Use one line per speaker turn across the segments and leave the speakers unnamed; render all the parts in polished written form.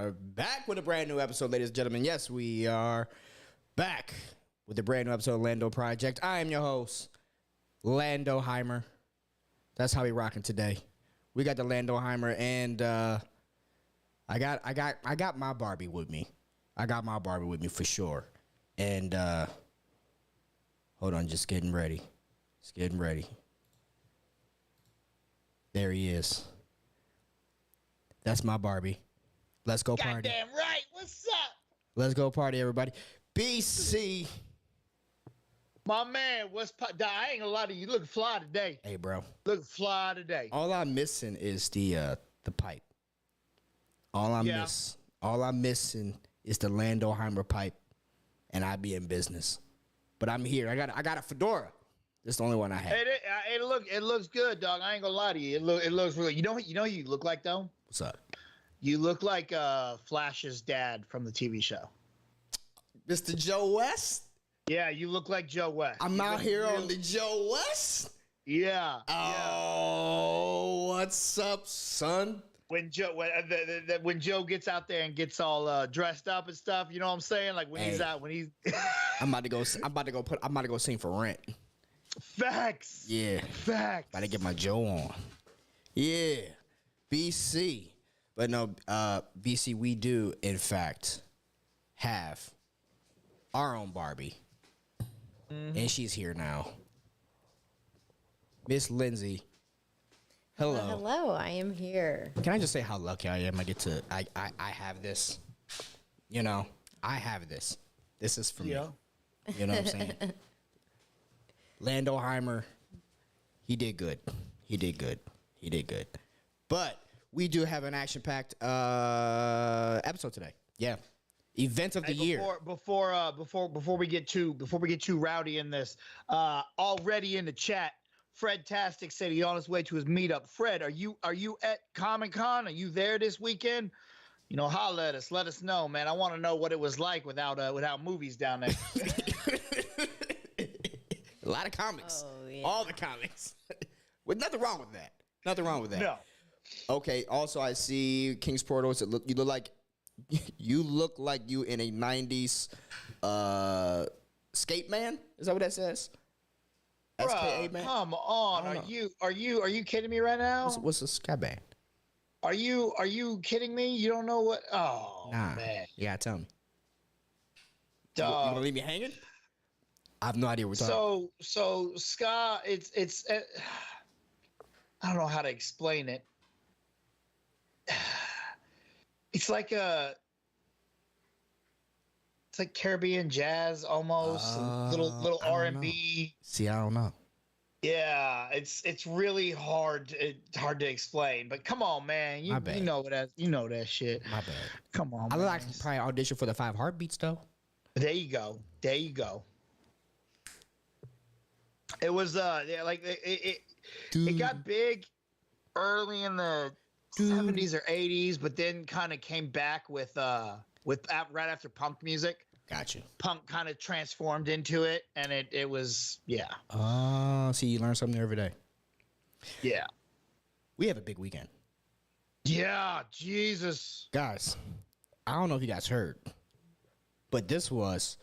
are back with a brand new episode, ladies and gentlemen. Yes, we are back with a brand new episode of Lando Project. I am your host, Landoheimer. That's how we rocking today. We got the Landoheimer, and I got my Barbie with me. I got my Barbie with me for sure. And hold on, just getting ready. Just getting ready. There he is. That's my Barbie. Let's go party.
Goddamn right. What's up?
Let's go party, everybody. BC.
My man, I ain't gonna lie to you. You look fly today.
Hey, bro.
Look fly today.
All I'm missing is the pipe. All I'm missing is the Landoheimer pipe, and I be in business. But I'm here. I got a fedora. This is the only one I have.
It looks good, dog. I ain't gonna lie to you. It looks really. You know who you look like though?
What's up?
You look like Flash's dad from the TV show.
Mr. Joe West?
Yeah, you look like Joe West.
I'm out here on the Joe West?
Yeah.
Oh, what's up, son?
When Joe gets out there and gets all dressed up and stuff, you know what I'm saying? Like when he's out,
I'm about to go sing for Rent.
Facts.
Yeah.
Facts.
About to get my Joe on. Yeah. BC. But no, BC, we do, in fact, have our own Barbie. Mm-hmm. And she's here now. Miss Lindsey. Hello.
Hello, I am here.
Can I just say how lucky I am? I have this. You know, I have this. This is for me. You know what I'm saying? Landoheimer, he did good. But we do have an action-packed episode today. Yeah, event of the year.
Before we get too rowdy in this, already in the chat, Fred Tastic said he's on his way to his meetup. Fred, are you at Comic-Con? Are you there this weekend? You know, holla at us. Let us know, man. I want to know what it was like without movies down there.
A lot of comics.
Oh, yeah.
All the comics. With nothing wrong with that.
No.
Okay. Also, I see King's Portals. You look like you in a '90s skate man. Is that what that says?
Bruh,
man.
come on. Are you kidding me right now?
What's a sky band?
Are you kidding me? You don't know what? Oh,
nah.
Man.
Yeah, tell me.
Dog.
You want to leave me hanging? I have no idea what we're talking.
So ska, it's I don't know how to explain it. It's like Caribbean jazz almost, little R&B.
See, I don't know.
Yeah, it's really hard to explain. But come on, man, you know that shit.
My bad.
Come on,
I
man.
like to probably audition for the 5 Heartbeats though.
There you go. It was it got big early in the 70s or 80s, but then kind of came back with right after punk music.
Gotcha.
Punk kind of transformed into it, and it was
see, you learn something every day.
Yeah.
We have a big weekend.
Yeah, Jesus.
Guys, I don't know if you guys heard, but this was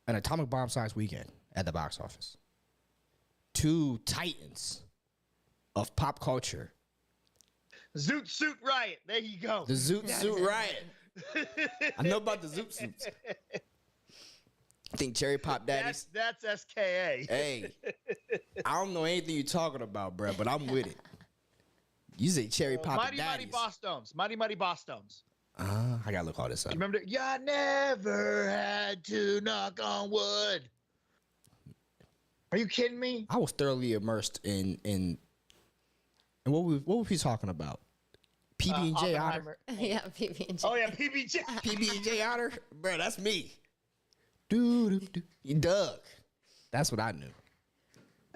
an atomic bomb-sized weekend at the box office. 2 titans of pop culture.
Zoot Suit Riot. There you go.
The Zoot Suit Riot. I know about the Zoot Suits. I think Cherry Pop Daddies.
That's SKA.
Hey, I don't know anything you're talking about, bro, but I'm with it. You say Cherry Pop Daddies.
Mighty Bosstones. Mighty Bosstones.
I gotta look all this up.
You remember? I never had to knock on wood. Are you kidding me?
I was thoroughly immersed in what were we talking about? PB&J Otter.
Yeah, PB&J.
Oh yeah, PB&J.
PB&J Otter, bro. That's me. Doug. That's what I knew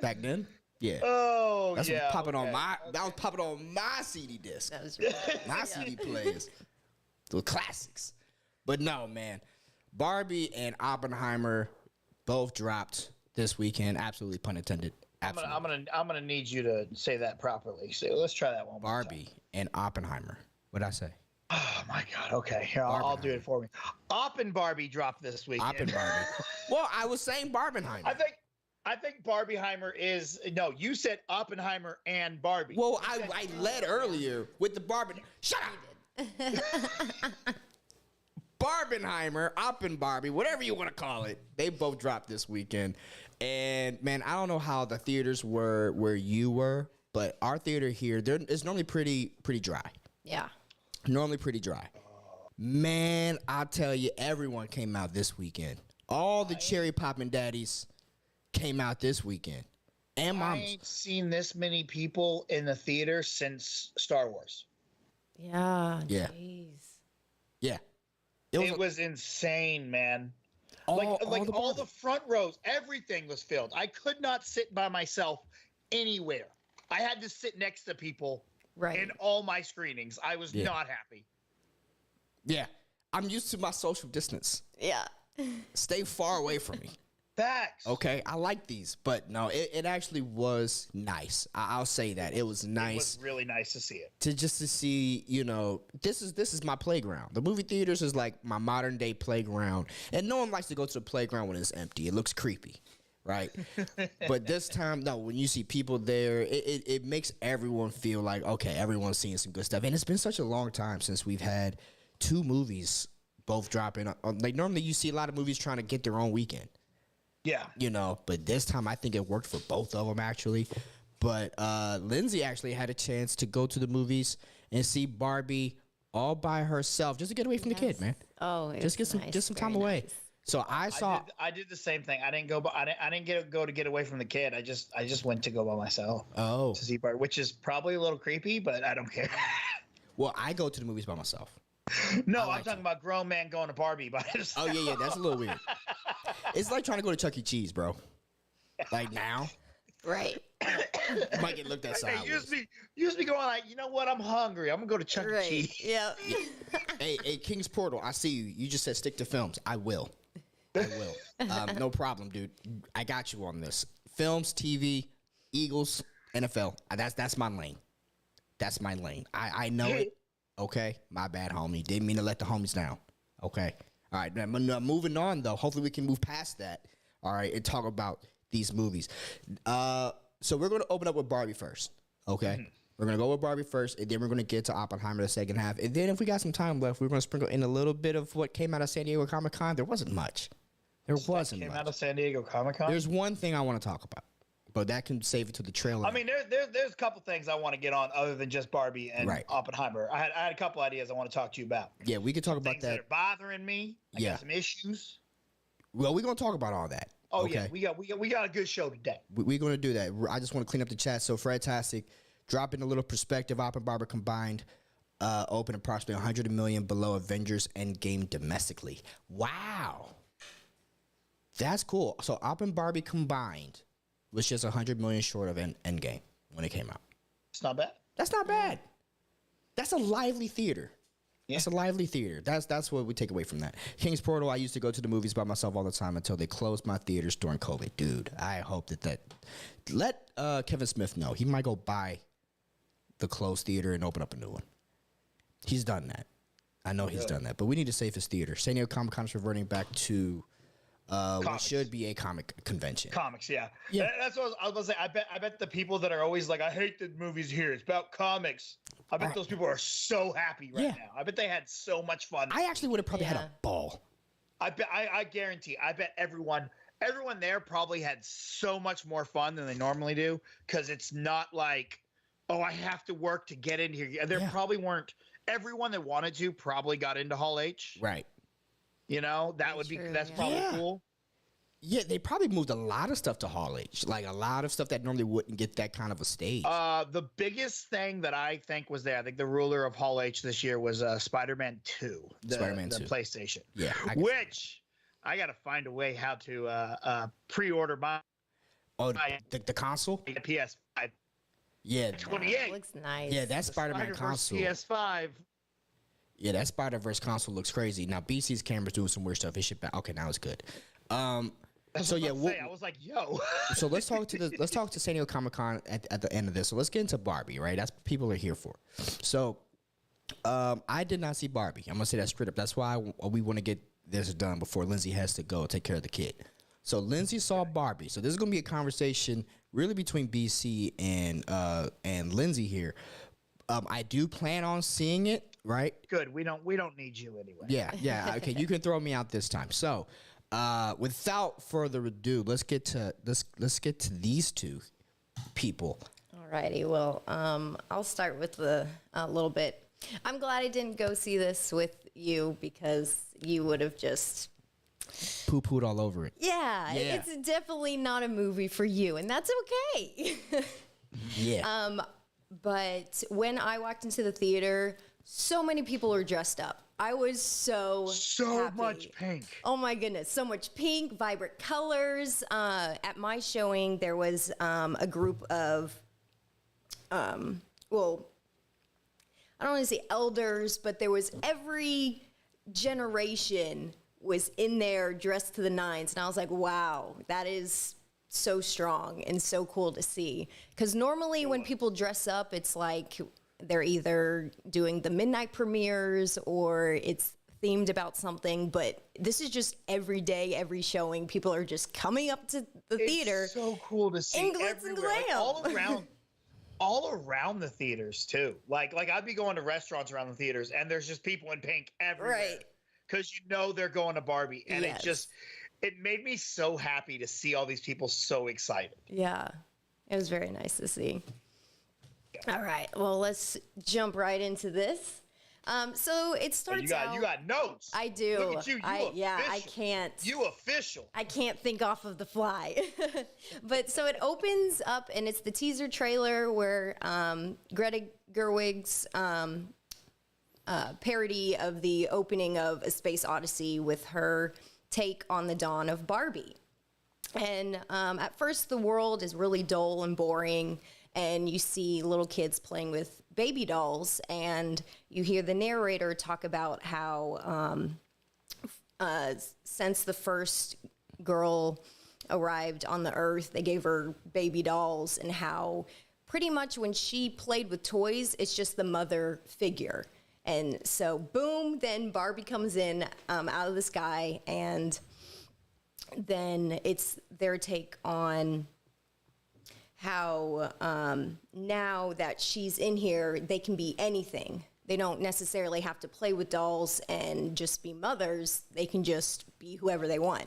back then. Yeah.
Oh,
that's
yeah.
What popping on my. That was popping on my CD disc.
That was right.
My CD players. The classics. But no, man. Barbie and Oppenheimer both dropped this weekend. Absolutely, pun intended. Absolutely.
I'm gonna need you to say that properly. So let's try that one.
Barbie and Oppenheimer. What'd I say?
Oh my God. Okay, here I'll do it for me. Barbie dropped this weekend.
Oppenheimer. Well, I was saying Barbenheimer.
I think Barbieheimer is no. You said Oppenheimer and Barbie.
Well, I led earlier with the Barbie. Shut up. Barbenheimer, Barbie, whatever you want to call it, they both dropped this weekend. And man, I don't know how the theaters were where you were, but our theater here, it's normally pretty dry.
Yeah.
Normally pretty dry. Man, I'll tell you, everyone came out this weekend. All the cherry popping daddies came out this weekend. And moms.
I ain't seen this many people in the theater since Star Wars.
Yeah.
Yeah.
Jeez.
Yeah.
It was insane, man. All the front rows, everything was filled. I could not sit by myself anywhere. I had to sit next to people in all my screenings. I was not happy.
Yeah. I'm used to my social distance.
Yeah.
Stay far away from me.
Facts.
Okay, I like these, but no, it actually was nice. I'll say that it was nice.
It was really nice to see it.
To see, this is my playground. The movie theaters is like my modern day playground, and no one likes to go to the playground when it's empty. It looks creepy, right? But this time, no, when you see people there, it makes everyone feel like okay, everyone's seeing some good stuff. And it's been such a long time since we've had two movies both dropping. Like normally, you see a lot of movies trying to get their own weekend.
Yeah.
But this time I think it worked for both of them actually. But Lindsey actually had a chance to go to the movies and see Barbie all by herself just to get away from the kid, man.
Oh,
just get some time away. So I
did the same thing. I didn't go to get away from the kid. I just went to go by myself.
Oh.
To see Barbie, which is probably a little creepy, but I don't care.
Well, I go to the movies by myself.
No, I'm talking about grown man going to Barbie by himself.
Oh yeah, that's a little weird. It's like trying to go to Chuck E. Cheese, bro. Like now.
Right.
Might get looked at sideways.
Used to be going like, you know what? I'm hungry. I'm gonna go to Chuck E. Cheese.
Yeah.
Hey, King's Portal. I see you. You just said stick to films. I will. No problem, dude. I got you on this. Films, TV, Eagles, NFL. That's my lane. That's my lane. I know it. Okay, my bad, homie. Didn't mean to let the homies down. Okay. All right, now moving on, though. Hopefully we can move past that, all right, and talk about these movies. So we're going to open up with Barbie first, okay? Mm-hmm. We're going to go with Barbie first, and then we're going to get to Oppenheimer the second half. And then if we got some time left, we're going to sprinkle in a little bit of what came out of San Diego Comic-Con. There wasn't much.
Came out of San Diego Comic-Con?
There's one thing I want to talk about, but that can save it to the trailer.
I mean, there's a couple things I want to get on other than just Barbie and Oppenheimer. I had a couple ideas I want to talk to you about.
Yeah, we could talk about
things that are bothering me. I got some issues.
Well, we're going to talk about all that.
Oh, okay. Yeah, we got a good show today.
We're going to do that. I just want to clean up the chat. So, Fredtastic, dropping a little perspective, Oppenheimer combined opened approximately 100 million below Avengers Endgame domestically. Wow. That's cool. So, Barbie combined was just 100 million short of Endgame when it came out.
It's not bad.
That's not bad. That's a lively theater. Yeah. That's a lively theater. That's what we take away from that. King's Portal, I used to go to the movies by myself all the time until they closed my theaters during COVID. Dude, I hope that let Kevin Smith know. He might go buy the closed theater and open up a new one. He's done that. I know he's done that. But we need to save his theater. San Diego Comic-Con is reverting back to what should be a comic convention.
Comics, yeah. That's what I was going to say. I bet the people that are always like, I hate the movies here. It's about comics. I bet those people are so happy right now. I bet they had so much fun.
I actually would have probably had a ball.
I guarantee. I bet everyone there probably had so much more fun than they normally do because it's not like, oh, I have to work to get in here. There probably weren't. Everyone that wanted to probably got into Hall H.
Right.
You know, that's probably cool.
Yeah, they probably moved a lot of stuff to Hall H, like a lot of stuff that normally wouldn't get that kind of a stage.
The biggest thing that I think was there, I think the ruler of Hall H this year was Spider-Man 2, the PlayStation.
Yeah.
I got to find a way how to pre-order my
the console?
PS5.
Yeah.
28.
Looks nice.
Yeah, that Spider-Man console.
PS5.
Yeah, that Spider-Verse console looks crazy. Now, BC's camera's doing some weird stuff. It should be, okay, now it's good. I
was like, yo.
So let's talk to San Diego Comic-Con at the end of this. So let's get into Barbie, right? That's what people are here for. So I did not see Barbie. I'm gonna say that straight up. That's why we want to get this done before Lindsey has to go take care of the kid. So Lindsey saw Barbie. So this is gonna be a conversation really between BC and Lindsey here. I do plan on seeing it. Right.
Good. We don't need you anyway.
Yeah. Okay, you can throw me out this time. So, without further ado, let's get to these two people.
Alrighty. Well, I'll start with a little bit. I'm glad I didn't go see this with you because you would have just
Poo-pooed all over it.
Yeah, it's definitely not a movie for you, and that's okay.
Yeah.
But when I walked into the theater, so many people are dressed up. I was so happy.
Much pink.
Oh my goodness, so much pink, vibrant colors. At my showing, there was a group of, well, I don't want to say elders, but there was every generation was in there dressed to the nines. And I was like, wow, that is so strong and so cool to see. Because normally when people dress up, it's like they're either doing the midnight premieres or it's themed about something, but this is just every day, every showing. People are just coming up to the theater.
It's so cool to see
in glitz and
everywhere,
glam.
all around the theaters too. Like I'd be going to restaurants around the theaters, and there's just people in pink everywhere.
Right.
Because you know they're going to Barbie, and it made me so happy to see all these people so excited.
Yeah, it was very nice to see. All right, well, let's jump right into this. So it starts out.
You got notes.
I do.
Look at you.
I can't.
You official.
I can't think off of the fly. But so it opens up, and it's the teaser trailer where Greta Gerwig's parody of the opening of A Space Odyssey with her take on the dawn of Barbie. And at first, the world is really dull and boring, and you see little kids playing with baby dolls, and you hear the narrator talk about how since the first girl arrived on the earth, they gave her baby dolls, and how pretty much when she played with toys, it's just the mother figure. And so, boom, then Barbie comes in out of the sky, and then it's their take on how now that she's in here, they can be anything. They don't necessarily have to play with dolls and just be mothers. They can just be whoever they want.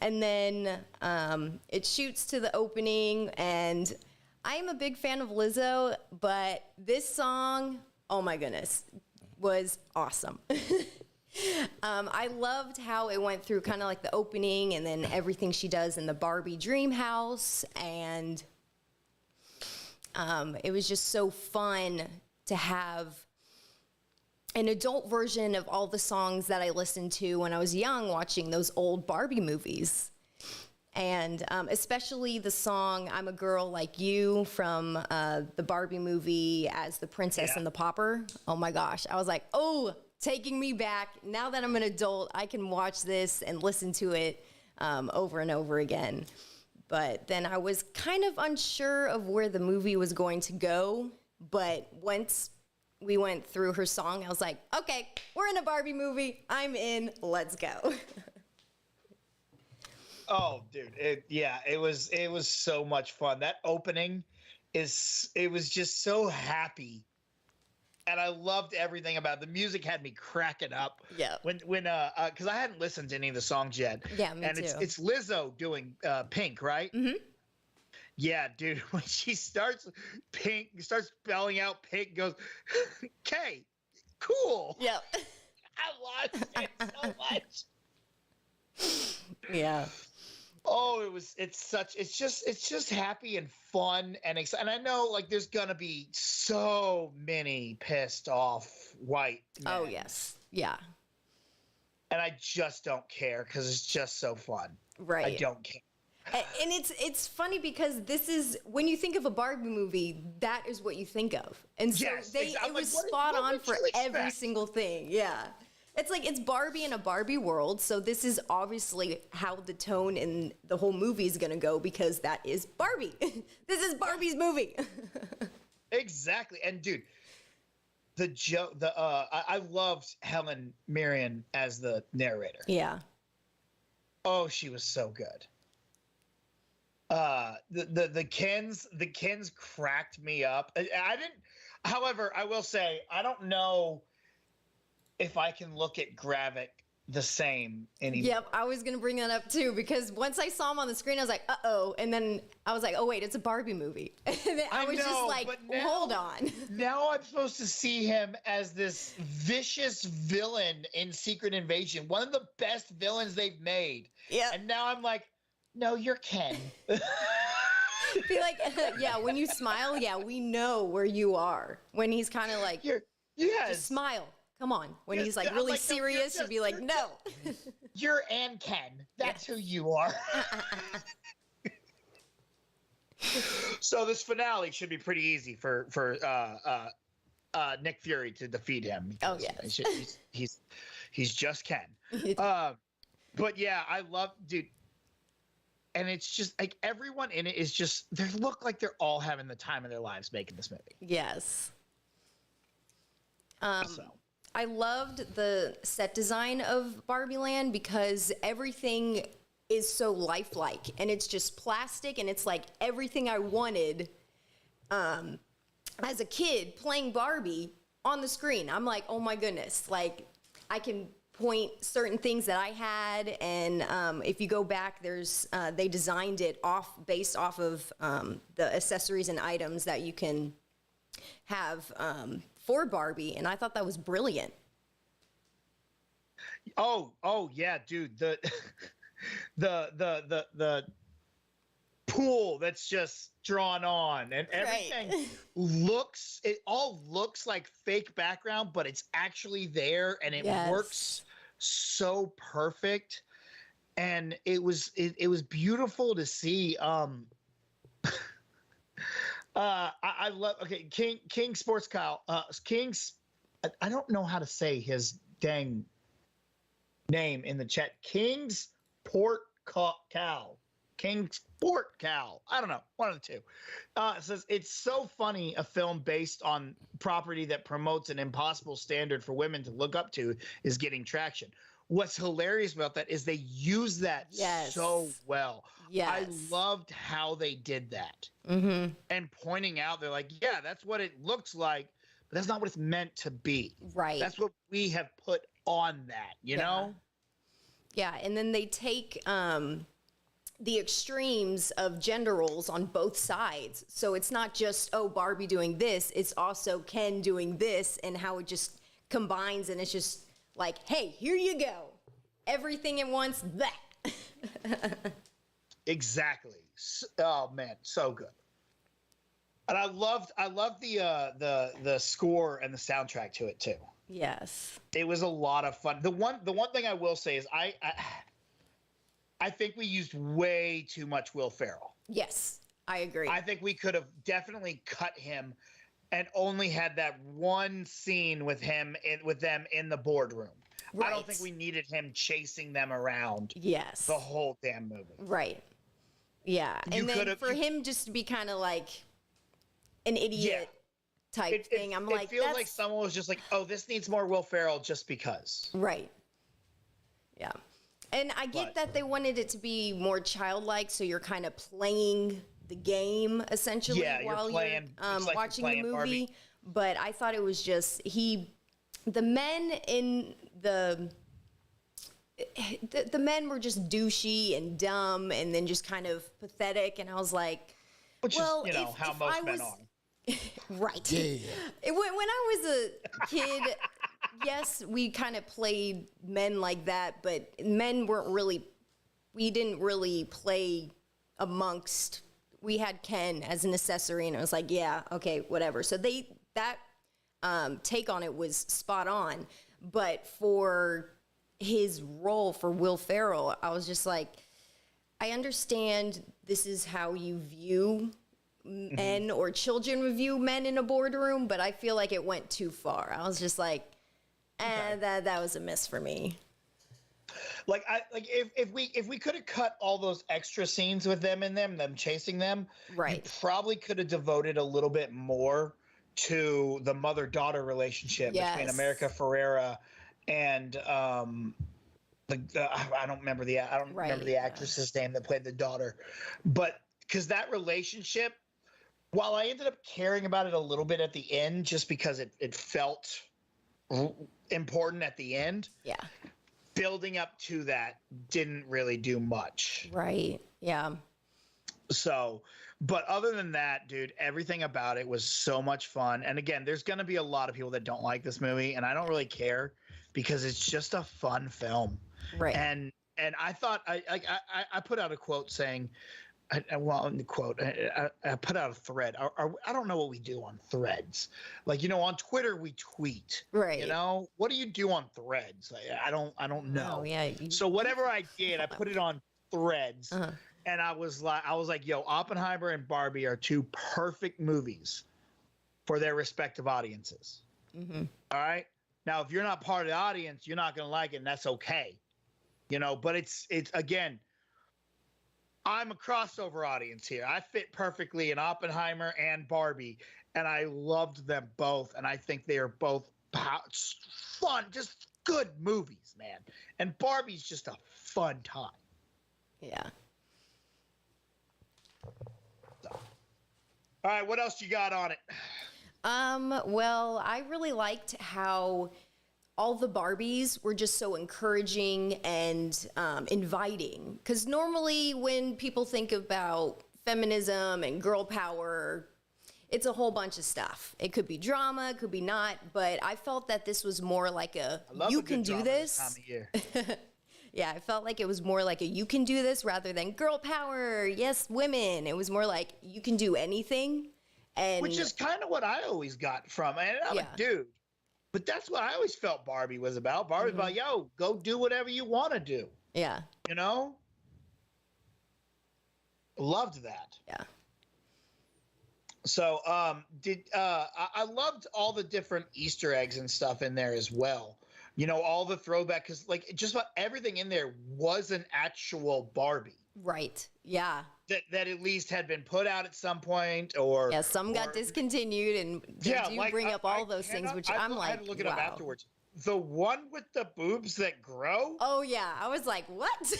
And then it shoots to the opening, and I'm a big fan of Lizzo, but this song, oh my goodness, was awesome. I loved how it went through kind of like the opening and then everything she does in the Barbie dream house. And it was just so fun to have an adult version of all the songs that I listened to when I was young watching those old Barbie movies. And especially the song I'm a Girl Like You from the Barbie movie as the Princess and the Pauper. Oh my gosh. I was like, oh, taking me back. Now that I'm an adult, I can watch this and listen to it over and over again. But then I was kind of unsure of where the movie was going to go. But once we went through her song, I was like, okay, we're in a Barbie movie. I'm in. Let's go.
Oh, dude. It was so much fun. That opening it was just so happy. And I loved everything about it. The music had me cracking up.
Yeah.
When because I hadn't listened to any of the songs yet.
Yeah, me too.
And it's Lizzo doing Pink, right? Mm-hmm. Yeah, dude. When she starts spelling out Pink, goes, "Okay, cool."
Yep.
I loved it so much.
Yeah.
Oh, it's just happy and fun and exciting. And I know like there's gonna be so many pissed off white men.
Oh yes. Yeah.
And I just don't care because it's just so fun.
Right.
I don't care.
And it's funny because this is when you think of a Barbie movie, that is what you think of. And so
Yes,
it
exactly.
was
What
spot on
would
for
you
every
expect?
single thing. Yeah. It's like it's Barbie in a Barbie world, so this is obviously how the tone in the whole movie is going to go because that is Barbie. This is Barbie's movie.
Exactly. And dude, I loved Helen Mirren as the narrator.
Yeah.
Oh, she was so good. The Kens cracked me up. I didn't. However, I will say I don't know if I can look at Gravik the same anymore.
Yep, I was gonna bring that up too because once I saw him on the screen, I was like, "Uh-oh," and then I was like, "Oh wait, it's a Barbie movie." And then I was just like,
now,
"Hold on."
Now I'm supposed to see him as this vicious villain in Secret Invasion, one of the best villains they've made.
Yeah.
And now I'm like, no, you're Ken.
Be like, yeah, when you smile, yeah, we know where you are. When he's kind of like, just smile. Come on. When he's like really like, serious, you'd be like, no.
You're Ann Ken. That's who you are. So this finale should be pretty easy for Nick Fury to defeat him.
Oh yes.
He's just Ken. But yeah, I love, dude. And it's just like everyone in it is just, they look like they're all having the time of their lives making this movie.
Yes. I loved the set design of Barbie Land because everything is so lifelike and it's just plastic and it's like everything I wanted as a kid playing Barbie on the screen. I'm like, oh my goodness, like I can point certain things that I had, and if you go back, there's they designed it based off of the accessories and items that you can have for Barbie, and I thought that was brilliant.
Oh yeah, dude, the pool that's just drawn on and everything it all looks like fake background, but it's actually there and it works so perfect. And it was beautiful to see. I love, King Sports Kyle, King's, I don't know how to say his dang name in the chat. King's Port Cow. King's Port Cow. I don't know. One of the two. It says, it's so funny a film based on property that promotes an impossible standard for women to look up to is getting traction. What's hilarious about that is they use that so well. Yes. I loved how they did that. Mm-hmm. And pointing out, they're like, yeah, that's what it looks like, but that's not what it's meant to be.
Right.
That's what we have put on that, you know?
Yeah, and then they take the extremes of gender roles on both sides. So it's not just, oh, Barbie doing this, it's also Ken doing this, and how it just combines, and it's just like, hey, here you go. Everything at once, that.
Exactly. Oh man, so good. And I loved the score and the soundtrack to it too.
Yes.
It was a lot of fun. The one thing I will say is I think we used way too much Will Ferrell.
Yes, I agree.
I think we could have definitely cut him and only had that one scene with him with them in the boardroom. Right. I don't think we needed him chasing them around.
Yes.
The whole damn movie.
Right. Yeah. And then for him just to be kind of like an idiot type thing, I'm like,
it feels like someone was just like, oh, this needs more Will Ferrell just because.
Right. Yeah. And I get that they wanted it to be more childlike, so you're kind of playing the game essentially while you're watching the movie. Barbie. But I thought it was just the men in the men were just douchey and dumb, and then just kind of pathetic. And I was like,
which is how most men are.
Right. Yeah. When I was a kid, yes, we kind of played men like that, but men we didn't really play amongst. We had Ken as an accessory, and it was like, yeah, okay, whatever. So that take on it was spot on. But for his role for Will Ferrell, I was just like, I understand this is how you view men or children view men in a boardroom, but I feel like it went too far. I was just like, that was a miss for me.
If we could have cut all those extra scenes with them chasing them,
right?
We probably could have devoted a little bit more to the mother-daughter relationship between America Ferrera and I don't remember the actress's name that played the daughter, but because that relationship, while I ended up caring about it a little bit at the end, just because it felt important at the end.
Yeah.
Building up to that didn't really do much.
Right. Yeah.
So, but other than that, dude, everything about it was so much fun. And again, there's going to be a lot of people that don't like this movie, and I don't really care because it's just a fun film.
Right.
And I thought I put out a quote saying, I put out a thread. I don't know what we do on threads. Like, on Twitter we tweet.
Right.
What do you do on threads? I don't know.
Oh, yeah.
So whatever I did, I put it on threads. Uh-huh. And I was like, yo, Oppenheimer and Barbie are two perfect movies for their respective audiences. Mm-hmm. All right. Now, if you're not part of the audience, you're not going to like it, and that's okay. But it's again, I'm a crossover audience here. I fit perfectly in Oppenheimer and Barbie, and I loved them both. And I think they are both fun, just good movies, man. And Barbie's just a fun time.
Yeah.
So. All right, what else you got on it?
Well, I really liked how all the Barbies were just so encouraging and inviting. Because normally when people think about feminism and girl power, it's a whole bunch of stuff. It could be drama, it could be not, but I felt that this was more like you can do this.
Time of year.
Yeah, I felt like it was more like you can do this rather than girl power, yes, women. It was more like you can do anything. And
which is kind of what I always got from it. And I'm a dude. But that's what I always felt Barbie was about. Barbie's about, yo, go do whatever you want to do.
Yeah.
Loved that.
Yeah.
So I loved all the different Easter eggs and stuff in there as well. All the throwback, because like just about everything in there was an actual Barbie.
Right. Yeah.
That at least had been put out at some point, or
some got discontinued, and they do bring up all those things, which I'm like,
I had to look it up afterwards. The one with the boobs that grow.
Oh yeah, I was like, what?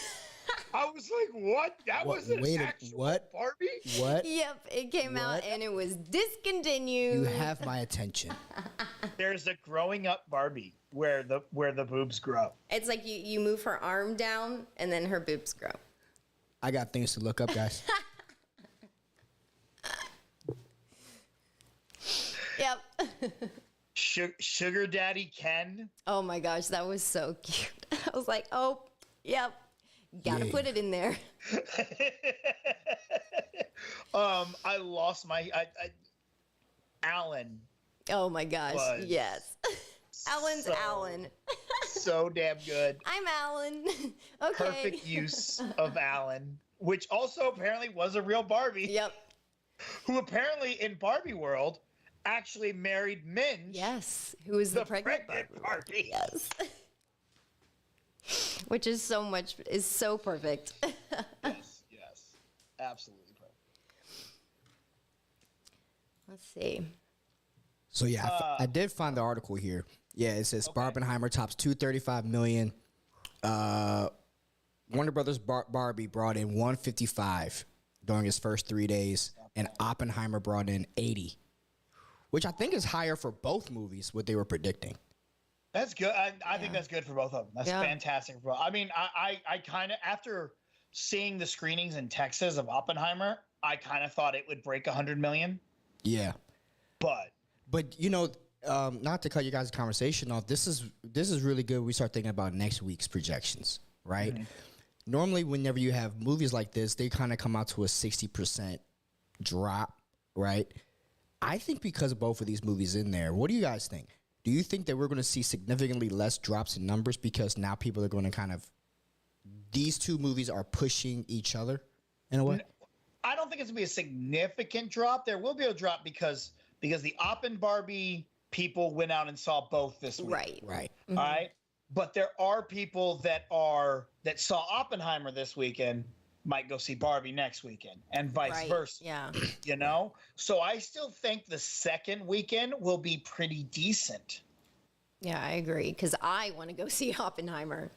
I was like, what? That was an actual Barbie?
What?
Yep, it came out and it was discontinued.
You have my attention.
There's a growing up Barbie where the boobs grow.
It's like you move her arm down and then her boobs grow.
I got things to look up, guys.
Yep.
Sugar Daddy Ken.
Oh my gosh, that was so cute. I was like, oh, yep. Gotta put it in there.
I lost my Alan.
Oh my gosh, yes. Alan's Alan.
So damn good.
I'm Alan. Okay.
Perfect use of Alan, which also apparently was a real Barbie.
Yep.
Who apparently in Barbie world actually married Minge.
Yes. Who is the pregnant Barbie. Yes. Which is so perfect.
Yes. Absolutely perfect.
Let's see.
So yeah, I did find the article here. Yeah, it says Barbenheimer tops 235 million. Warner Brothers Barbie brought in 155 during its first 3 days, and Oppenheimer brought in 80, which I think is higher for both movies, what they were predicting.
That's good. I think that's good for both of them. That's fantastic. I mean, I kind of, after seeing the screenings in Texas of Oppenheimer, I kind of thought it would break 100 million.
Yeah.
But
not to cut you guys' conversation off, this is really good. We start thinking about next week's projections, right? Mm-hmm. Normally, whenever you have movies like this, they kind of come out to a 60% drop, right? I think because of both of these movies in there, what do you guys think? Do you think that we're going to see significantly less drops in numbers because now people are going to kind of, these two movies are pushing each other in a way?
I don't think it's going to be a significant drop. There will be a drop because the Oppen Barbie people went out and saw both this week.
Right.
Mm-hmm. All right. But there are people that saw Oppenheimer this weekend might go see Barbie next weekend, and vice versa.
Yeah.
You know? So I still think the second weekend will be pretty decent.
Yeah, I agree. Because I want to go see Oppenheimer.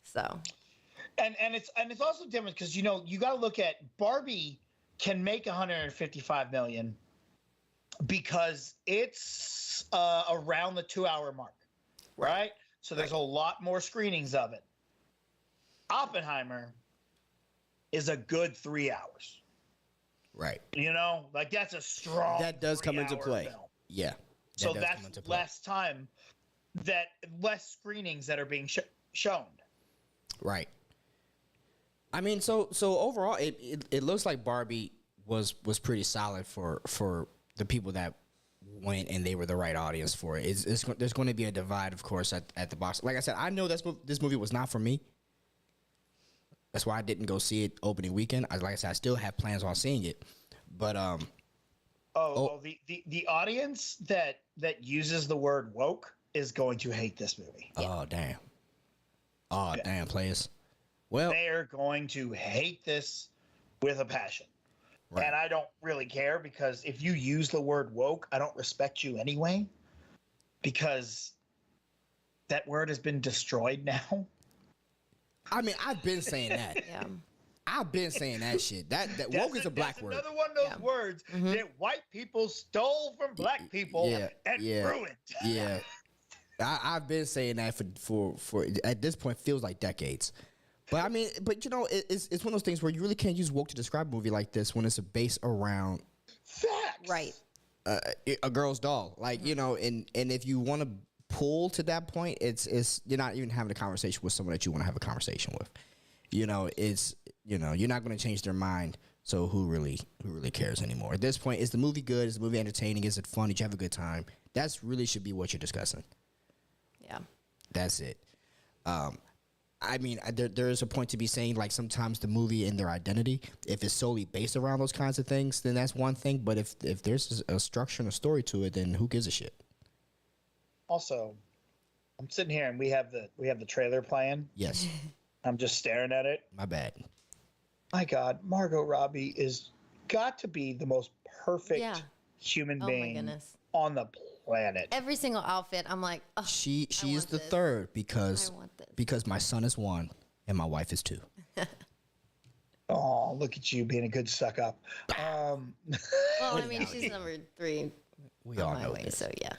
So.
And it's also different because, you know, you got to look at Barbie can make 155 million because it's around the 2-hour mark, right? So there's a lot more screenings of it. Oppenheimer is a good 3 hours.
Right.
You know, like that's a strong.
That does come into play.
Film.
Yeah.
So that's less time, less screenings that are being shown.
Right. I mean, so overall, it looks like Barbie was pretty solid for the people that went and they were the right audience for it. There's going to be a divide, of course, at the box. Like I said, I know this movie was not for me. That's why I didn't go see it opening weekend. Like I said, I still have plans on seeing it, but
the audience that uses the word woke is going to hate this movie.
Oh damn! Oh damn, players. Well,
they are going to hate this with a passion. Right. And I don't really care because if you use the word woke, I don't respect you anyway because that word has been destroyed now.
I mean, I've been saying that.
Yeah.
I've been saying that shit. That woke is a black word.
Another one of those words that white people stole from black people and ruined.
Yeah. I've been saying that for at this point feels like decades. But I mean, you know, it's one of those things where you really can't use woke to describe a movie like this when it's based around
facts.
Right.
A girl's doll. Like, you know, and if you want to pull to that point, it's you're not even having a conversation with someone that you want to have a conversation with. You know, you're not going to change their mind. So who really cares anymore? At this point, is the movie good? Is the movie entertaining? Is it fun? Did you have a good time? That's really should be what you're discussing.
Yeah. That's
it. I mean, there is a point to be saying, like, sometimes the movie and their identity, if it's solely based around those kinds of things, then that's one thing. But if there's a structure and a story to it, then who gives a shit?
Also, I'm sitting here and we have the trailer playing.
Yes.
I'm just staring at it.
My bad.
My God, Margot Robbie is got to be the most perfect human being on the planet.
Every single outfit, I'm like, oh,
she is the third because my son is 1 and my wife is 2.
Oh, look at you being a good suck up.
Well, I mean, she's number 3.
We all know
way,
this.
so yeah.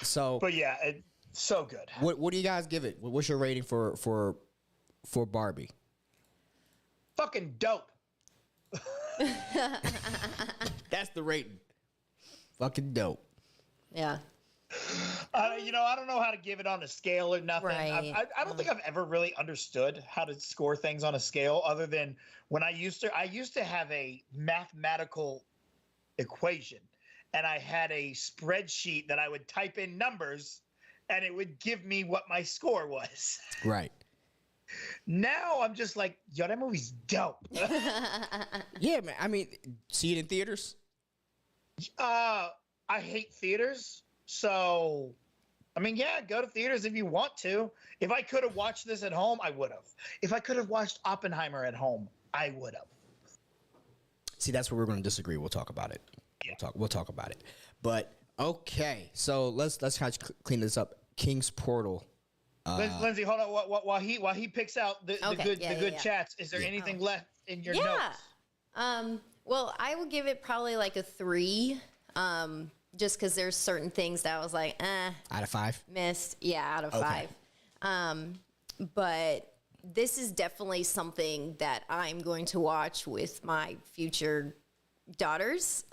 So,
but yeah, it's so good.
What do you guys give it? What's your rating for Barbie?
Fucking dope.
That's the rating. Fucking dope.
Yeah.
You know, I don't know how to give it on a scale or nothing.
Right.
I don't think I've ever really understood how to score things on a scale other than when I used to have a mathematical equation and I had a spreadsheet that I would type in numbers and it would give me what my score was.
Right.
Now I'm just like, yo, that movie's dope.
Yeah, man. I mean, see it in theaters?
I hate theaters. So, I mean, yeah, go to theaters if you want to. If I could have watched this at home, I would have. If I could have watched Oppenheimer at home, I would have.
See, that's where we're going to disagree. We'll talk about it. Yeah. We'll talk about it. But okay, so let's kind of clean this up. King's Portal.
Lindsey, hold on. While he picks out the good chats, is there anything left in your notes?
Well, I would give it probably like a 3. Just because there's certain things that I was like,
out of 5?
Missed. Yeah, out of 5. But this is definitely something that I'm going to watch with my future daughters.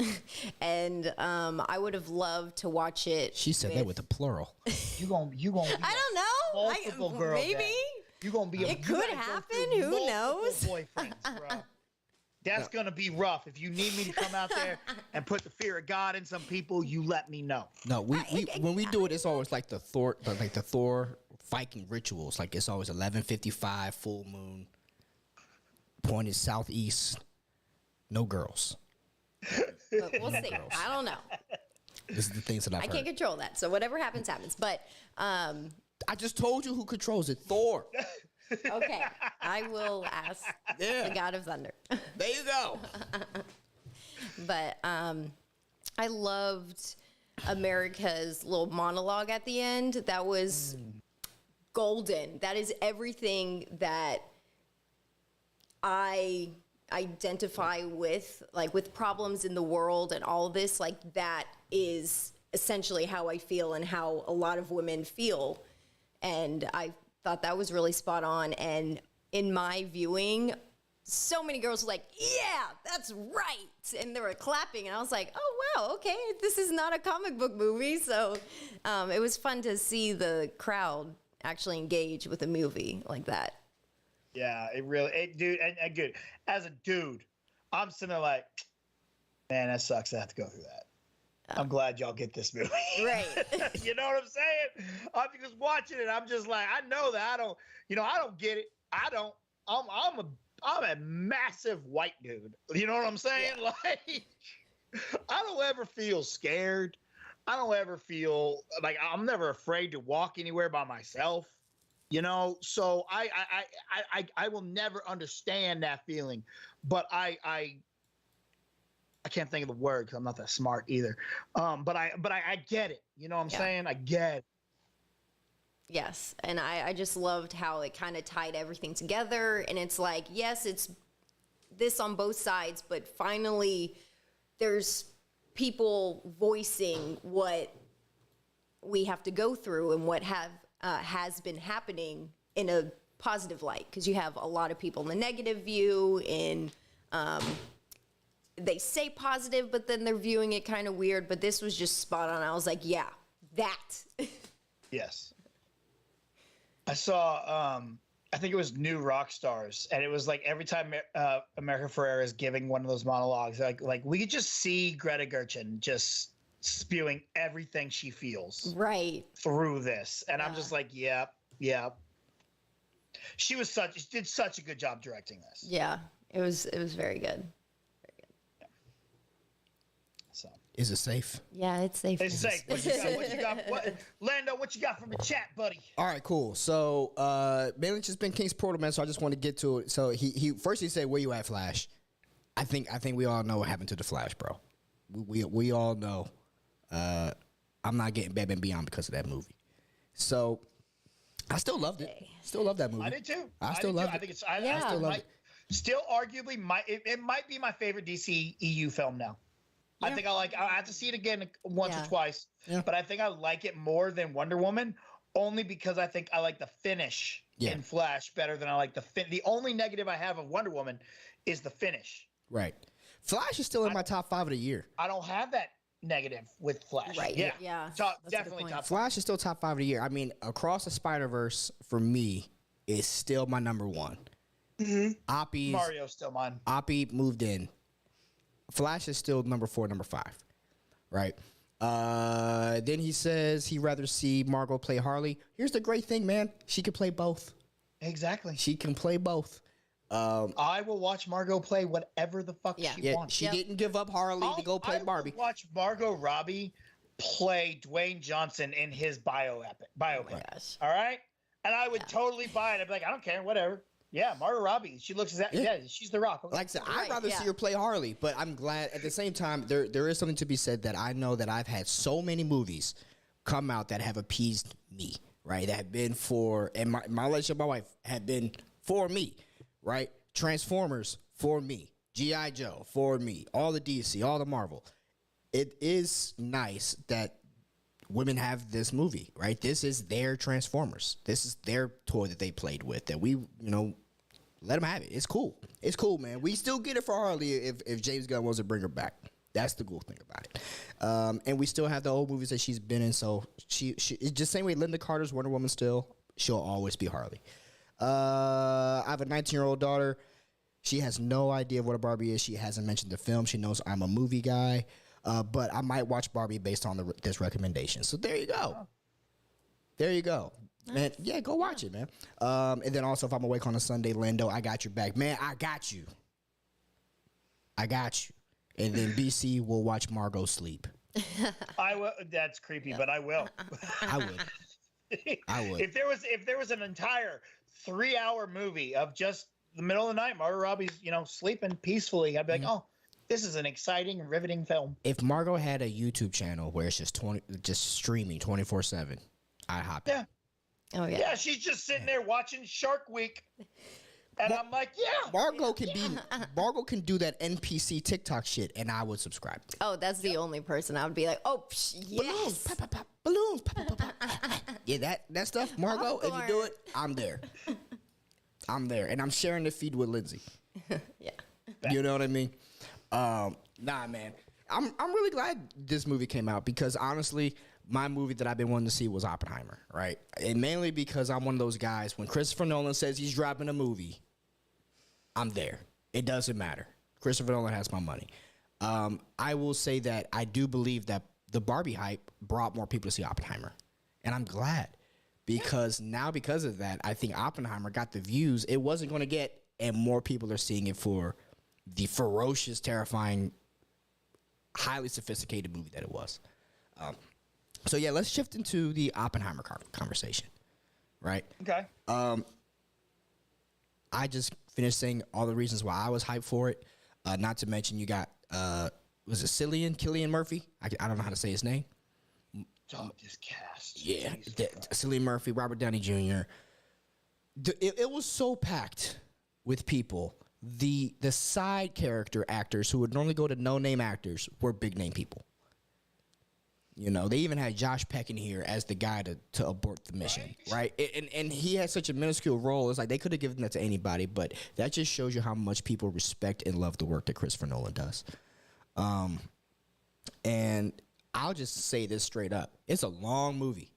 And I would have loved to watch it.
She said that with a plural.
You gonna be
I don't know.
multiple girl
maybe.
dad. You gonna be
it could happen. Who knows?
Boyfriends, bro. That's going to be rough. If you need me to come out there and put the fear of God in some people, you let me know.
No, when we do it, it's always like the Thor Viking rituals. Like it's always 11:55, full moon, pointed southeast, no girls.
But we'll see. I don't know.
This is the things that I
can't control that. So whatever happens, happens. But
I just told you who controls it. Thor.
Okay, I will ask the God of Thunder.
There you go.
But I loved America's little monologue at the end. That was golden. That is everything that I identify with, like with problems in the world and all of this. Like that is essentially how I feel and how a lot of women feel. And I thought that was really spot on. And in my viewing, so many girls were like, yeah, that's right. And they were clapping. And I was like, oh, wow, okay, this is not a comic book movie. So it was fun to see the crowd actually engage with a movie like that.
Yeah, dude, and good. As a dude, I'm sitting there like, man, that sucks. I have to go through that. I'm glad y'all get this movie.
Right.
You know what I'm saying? I'm just watching it. I'm just like, I know that I don't get it. I'm a massive white dude. You know what I'm saying? Yeah. Like, I don't ever feel scared. I don't ever feel like I'm never afraid to walk anywhere by myself. You know, so I will never understand that feeling, but I can't think of the word because I'm not that smart either. But I get it. You know what I'm saying? I get it.
Yes, and I just loved how it kind of tied everything together. And it's like, yes, it's this on both sides, but finally there's people voicing what we have to go through and what has been happening in a positive light. Because you have a lot of people in the negative view, and they say positive, but then they're viewing it kind of weird. But this was just spot on. I was like, yeah, that.
Yes. I saw, I think it was New Rock Stars, and it was like every time America Ferrera is giving one of those monologues, like we could just see Greta Gerwig just spewing everything she feels
right
through this, and I'm just like, yep. She did such a good job directing this.
Yeah, it was very good.
So.
Is it safe?
Yeah, it's safe.
It's safe. What you got? Lando, what you got from the chat, buddy?
All right, cool. So, mainly just been King's Portal, man. So I just want to get to it. So he first said, "Where you at, Flash?" I think we all know what happened to the Flash, bro. We all know. I'm not getting Batman Beyond because of that movie. So I still loved it. Still love that movie.
I did too.
I still love it.
I think it's. I still love it. Still, arguably, it might be my favorite DC EU film now. Yeah. I think I have to see it again once or twice, but I think I like it more than Wonder Woman, only because I think I like the finish in Flash better than I like the only negative I have of Wonder Woman is the finish.
Right. Flash is still in my top 5 of the year.
I don't have that negative with Flash.
Right. Yeah.
Definitely top 5.
Flash is still top 5 of the year. I mean, Across the Spider-Verse for me is still my number 1. Mm-hmm.
Mario's still mine.
Oppie moved in. Flash is still number 4, number 5, right? Then he says he'd rather see Margot play Harley. Here's the great thing, man. She can play both.
Exactly.
She can play both.
I will watch Margot play whatever the fuck she wants.
She didn't give up Harley to go play Barbie.
I will watch Margot Robbie play Dwayne Johnson in his biopic. All right? And I would totally buy it. I'd be like, I don't care, whatever. Yeah, Margot Robbie. She looks exactly. She's the Rock.
Like I said, I'd rather see her play Harley, but I'm glad at the same time there is something to be said that I know that I've had so many movies come out that have appeased me, right? That have been for, and my relationship with my wife had been for me, right? Transformers for me, G.I. Joe for me, all the DC, all the Marvel. It is nice that women have this movie, right? This is their Transformers. This is their toy that they played with, that we, let them have it. It's cool. It's cool, man. We still get it for Harley if James Gunn wants to bring her back. That's the cool thing about it. And we still have the old movies that she's been in, so she it's just the same way Linda Carter's Wonder Woman still, she'll always be Harley. I have a 19-year-old daughter. She has no idea what a Barbie is. She hasn't mentioned the film. She knows I'm a movie guy. But I might watch Barbie based on this recommendation. So there you go. There you go. Man, yeah, go watch it, man. And then also, if I'm awake on a Sunday, Lando, I got your back. Man, I got you. And then BC will watch Margot sleep.
I will. That's creepy, but I will.
I would. I would.
If there was an entire 3-hour movie of just the middle of the night, Margot Robbie's, sleeping peacefully, I'd be like, oh, this is an exciting, riveting film.
If Margot had a YouTube channel where it's just streaming 24/7, I'd hop in.
Yeah.
Oh yeah.
Yeah, she's just sitting there watching Shark Week. And I'm like, yeah.
Margot can do that NPC TikTok shit, and I would subscribe.
Oh, that's the only person I would be like, oh, yes.
Balloons, pop, pop, pop, balloons, pop, pop, pop, pop. Yeah, that stuff, Margot. If you do it, I'm there. I'm there, and I'm sharing the feed with Lindsey.
Yeah.
You know what I mean? Nah, man. I'm really glad this movie came out because honestly, my movie that I've been wanting to see was Oppenheimer, right? And mainly because I'm one of those guys. When Christopher Nolan says he's dropping a movie, I'm there. It doesn't matter. Christopher Nolan has my money. I will say that I do believe that the Barbie hype brought more people to see Oppenheimer. And I'm glad. Because of that, I think Oppenheimer got the views it wasn't going to get. And more people are seeing it for the ferocious, terrifying, highly sophisticated movie that it was. So, yeah, let's shift into the Oppenheimer conversation. Right?
Okay.
I just finished saying all the reasons why I was hyped for it. Not to mention you got, was it Cillian Murphy? I don't know how to say his name.
Oh, this cast.
Yeah, Cillian Murphy, Robert Downey Jr. It was so packed with people. The side character actors who would normally go to no-name actors were big-name people. You know, they even had Josh Peck in here as the guy to abort the mission, right? And he had such a minuscule role. It's like they could have given that to anybody, but that just shows you how much people respect and love the work that Christopher Nolan does. And I'll just say this straight up. It's a long movie.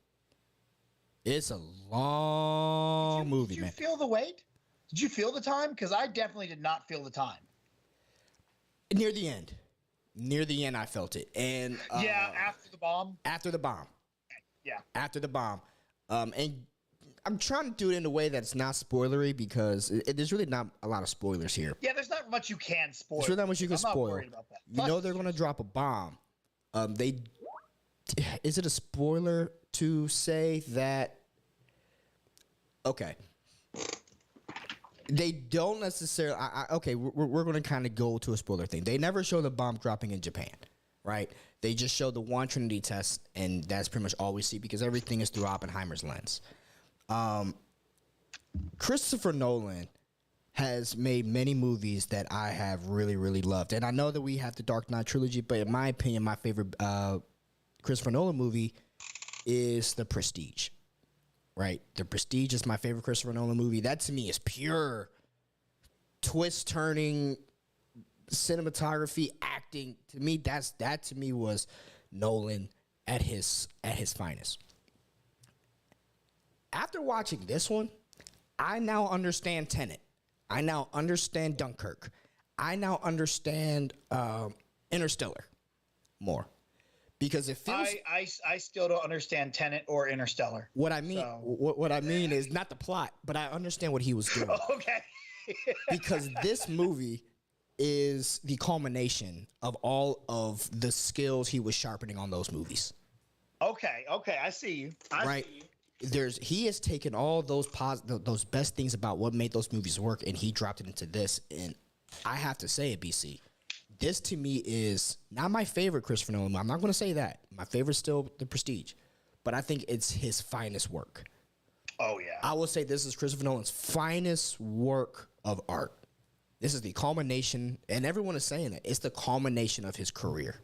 It's a long movie, man.
Did you feel the wait? Did you feel the time? Because I definitely did not feel the time.
Near the end. Near the end, I felt it. And
yeah, after the bomb.
After the bomb.
Yeah.
After the bomb. And I'm trying to do it in a way that's not spoilery because there's really not a lot of spoilers here.
Yeah, there's not much you can spoil.
There's really not much you can spoil.
I'm not worried about that.
You know they're going to drop a bomb. Is it a spoiler to say that? Okay. They don't necessarily. Okay, we're going to kind of go to a spoiler thing. They never show the bomb dropping in Japan, right? They just show the one Trinity test, and that's pretty much all we see because everything is through Oppenheimer's lens. Christopher Nolan has made many movies that I have really, really loved, and I know that we have the Dark Knight trilogy, but in my opinion, my favorite Christopher Nolan movie is The Prestige. Right, The Prestige is my favorite Christopher Nolan movie. That to me is pure twist-turning cinematography, acting. To me, that to me was Nolan at his finest. After watching this one, I now understand Tenet. I now understand Dunkirk. I now understand Interstellar more. Because it feels.
I still don't understand Tenet or Interstellar.
What I mean, what I mean is not the plot, but I understand what he was doing.
Okay.
Because this movie is the culmination of all of the skills he was sharpening on those movies.
Okay, I see you. I see you.
He has taken all those those best things about what made those movies work, and he dropped it into this. And I have to say it, BC. This to me is not my favorite Christopher Nolan. I'm not going to say that. My favorite's still The Prestige, but I think it's his finest work.
Oh yeah.
I will say this is Christopher Nolan's finest work of art. This is the culmination, and everyone is saying it. It's the culmination of his career.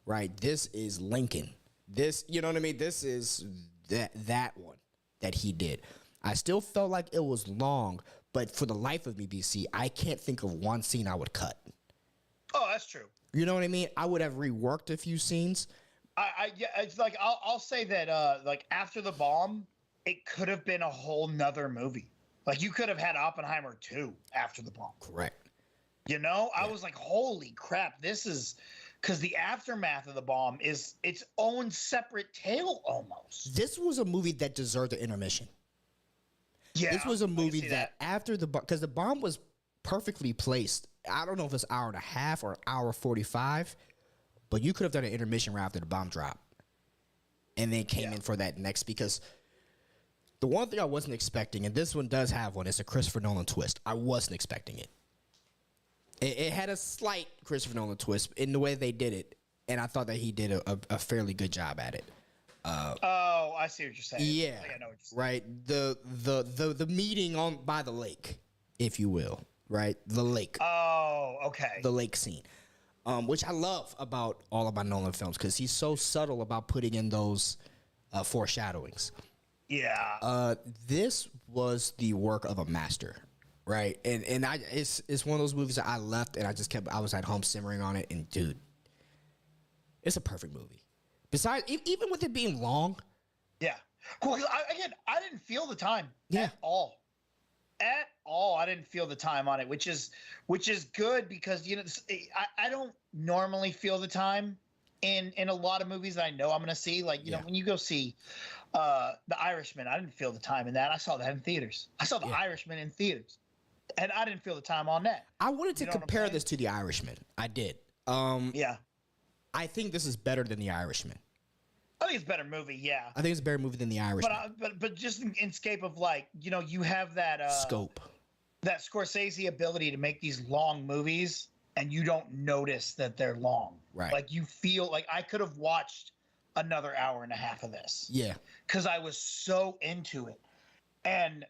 Right? This is Lincoln. This, you know what I mean? This is that one that he did. I still felt like it was long, but for the life of me, BC, I can't think of one scene I would cut.
Oh, that's true.
You know what I mean? I would have reworked a few scenes.
Yeah, it's like I'll say that like after the bomb, it could have been a whole nother movie. Like you could have had Oppenheimer 2 after the bomb.
Correct.
You know, I was like, holy crap, this is because the aftermath of the bomb is its own separate tale almost.
This was a movie that deserved an intermission.
Yeah.
This was a movie that after the bomb, because the bomb was perfectly placed. I don't know if it's an hour and a half or an hour 45, but you could have done an intermission right after the bomb drop. and then came in for that next, because the one thing I wasn't expecting, and this one does have one, is a Christopher Nolan twist. I wasn't expecting it. It had a slight Christopher Nolan twist in the way they did it, and I thought that he did a fairly good job at it.
I see what you're saying.
Yeah,
I know what you're saying.
right. The meeting on by the lake, if you will, right? The lake.
Oh, okay.
The lake scene, which I love about all of my Nolan films, because he's so subtle about putting in those foreshadowings.
Yeah.
This was the work of a master, right? And it's one of those movies that I left and I was at home simmering on it, and dude, it's a perfect movie. Besides, even with it being long.
Yeah. Well, I didn't feel the time at all. At all, I didn't feel the time on it, which is good, because I don't normally feel the time in a lot of movies that I know I'm going to see. Like when you go see The Irishman, I didn't feel the time in that. I saw that in theaters. I saw The Irishman in theaters, and I didn't feel the time on that.
I wanted to compare this to The Irishman. I did.
Yeah.
I think this is better than The Irishman.
I think it's a better movie, yeah.
I think it's a better movie than The Irishman.
But just in scape of, like, you have that
scope,
that Scorsese ability to make these long movies, and you don't notice that they're long.
Right.
Like, you feel like I could have watched another hour and a half of this.
Yeah. Because
I was so into it, and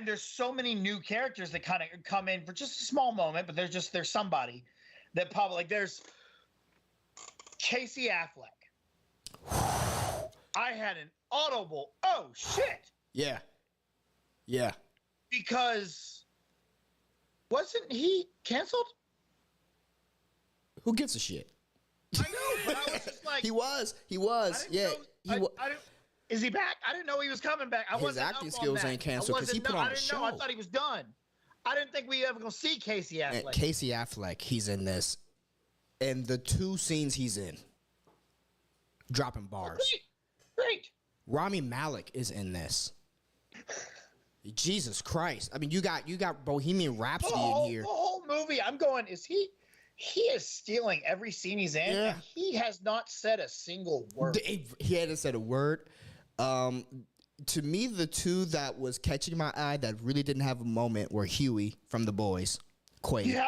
there's so many new characters that kind of come in for just a small moment, but there's somebody that probably, like, there's Casey Affleck. I had an audible, oh shit.
Yeah. Yeah.
Because wasn't he canceled?
Who gives a shit?
I know, but I was just like,
He was. Yeah.
Is he back? I didn't know he was coming back.
His acting skills ain't canceled because he put on a show.
I thought he was done. I didn't think we ever gonna see Casey Affleck.
And Casey Affleck, he's in this, and the 2 scenes he's in, dropping bars.
Great.
Rami Malek is in this. Jesus Christ! I mean, you got Bohemian Rhapsody in here.
The whole movie, I'm going. He is stealing every scene he's in.
Yeah.
And he has not said a single word.
He hadn't said a word. To me, the 2 that was catching my eye that really didn't have a moment were Huey from The Boys, Quaid.
Yep.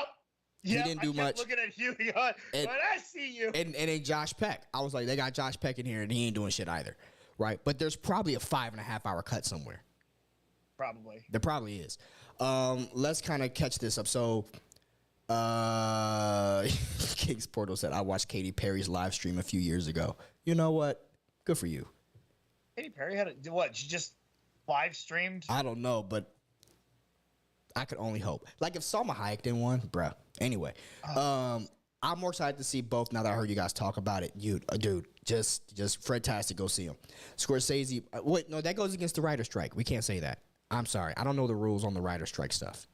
He didn't do much.
Looking at Huey on, but I see you.
And then Josh Peck. I was like, they got Josh Peck in here, and he ain't doing shit either, right? But there's probably a 5.5 hour cut somewhere.
Probably.
There probably is. Let's kind of catch this up. So, King's Portal said, I watched Katy Perry's live stream a few years ago. You know what? Good for you.
Katy Perry had what? She just live streamed?
I don't know, but I could only hope. Like if Salma Hayek did one, bruh. Anyway, I'm more excited to see both now that I heard you guys talk about it. Dude, just Fred-tastic, go see him. Scorsese, wait, no, that goes against the writer's strike. We can't say that. I'm sorry. I don't know the rules on the writer's strike stuff.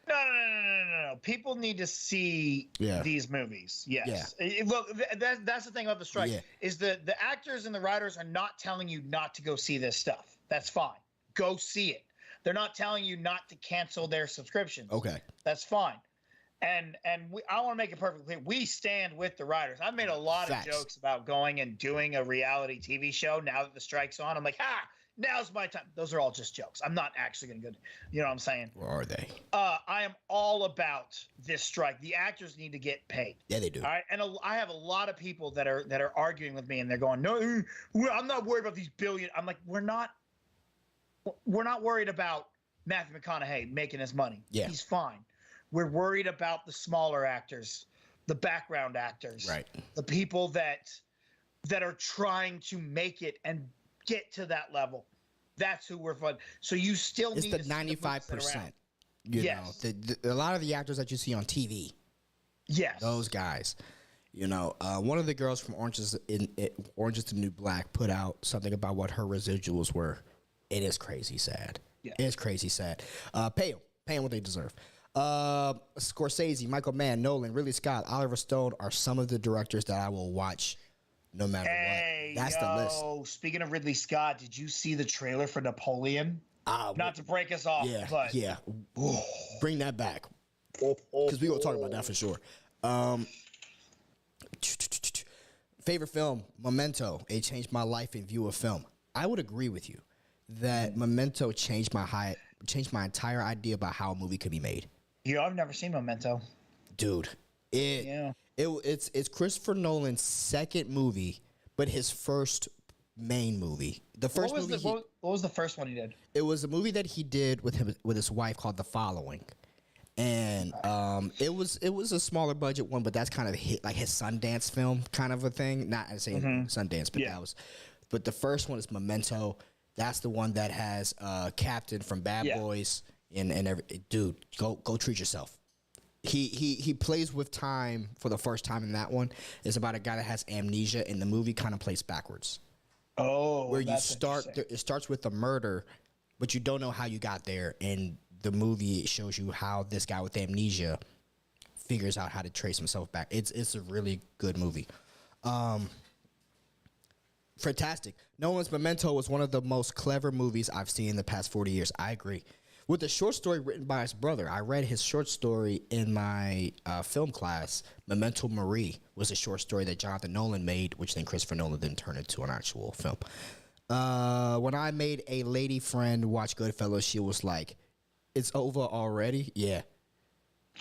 No. People need to see these movies. Yes. Yeah. Look, that's the thing about the strike is the actors and the writers are not telling you not to go see this stuff. That's fine. Go see it. They're not telling you not to cancel their subscriptions.
Okay.
That's fine. And I want to make it perfectly clear. We stand with the writers. I've made a lot of jokes about going and doing a reality TV show now that the strike's on. I'm like, now's my time. Those are all just jokes. I'm not actually going to go. You know what I'm saying?
Or are they?
I am all about this strike. The actors need to get paid.
Yeah, they do.
All right. And I have a lot of people that are arguing with me, and they're going, no, I'm not worried about these billion. I'm like, we're not worried about Matthew McConaughey making his money.
Yeah.
He's fine. We're worried about the smaller actors, the background actors,
right? The
people that are trying to make it and get to that level. That's who we're fun. So you still need
the 95%. You know, a lot of the actors that you see on TV.
Yes,
those guys. You know, one of the girls from Orange is the New Black put out something about what her residuals were. It is crazy sad. Yeah. It is crazy sad. Pay them what they deserve. Scorsese, Michael Mann, Nolan, Ridley Scott, Oliver Stone are some of the directors that I will watch no matter what. That's the list. Speaking
of Ridley Scott, did you see the trailer for Napoleon? Not to break us off, but
bring that back because we're gonna talk about that for sure. Favorite film, Memento. It changed my life and view of film. I would agree with you that Memento changed my entire idea about how a movie could be made.
Yeah, I've never seen Memento.
Dude, it's Christopher Nolan's second movie, but his first main movie. The first
what was the first one he did?
It was a movie that he did with his wife called The Following. And it was a smaller budget one, but that's kind of his Sundance film kind of a thing. Not saying Sundance, but but the first one is Memento. That's the one that has Captain from Bad Boys and every dude. Go treat yourself. He plays with time for the first time in that one. It's about a guy that has amnesia, and the movie kind of plays backwards.
Oh,
where you start, it starts with a murder, but you don't know how you got there, and the movie shows you how this guy with amnesia figures out how to trace himself back. It's a really good movie. Fantastic. Nolan's Memento was one of the most clever movies I've seen in the past 40 years. I agree. With a short story written by his brother, I read his short story in my film class. Memento Mori was a short story that Jonathan Nolan made, which then Christopher Nolan then turned into an actual film. When I made a lady friend watch Goodfellas, she was like, "It's over already?" Yeah.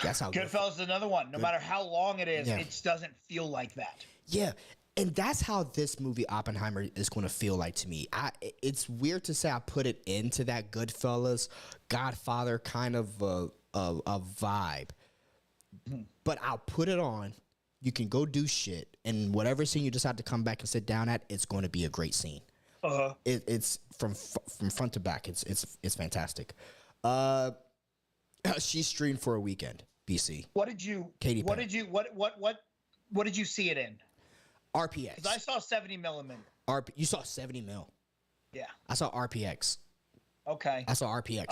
That's how
Goodfellas is another one. No matter how long it is, it doesn't feel like that.
Yeah. And that's how this movie Oppenheimer is going to feel like to me. It's weird to say I put it into that Goodfellas, Godfather kind of a vibe. But I'll put it on. You can go do shit. And whatever scene you decide to come back and sit down at, it's going to be a great scene. It's from front to back. It's fantastic. She streamed for a weekend, BC.
What did you see it in?
RPX.
Because I saw 70 millimeter.
You saw 70 mil.
Yeah.
I saw RPX.
Okay.
I saw RPX.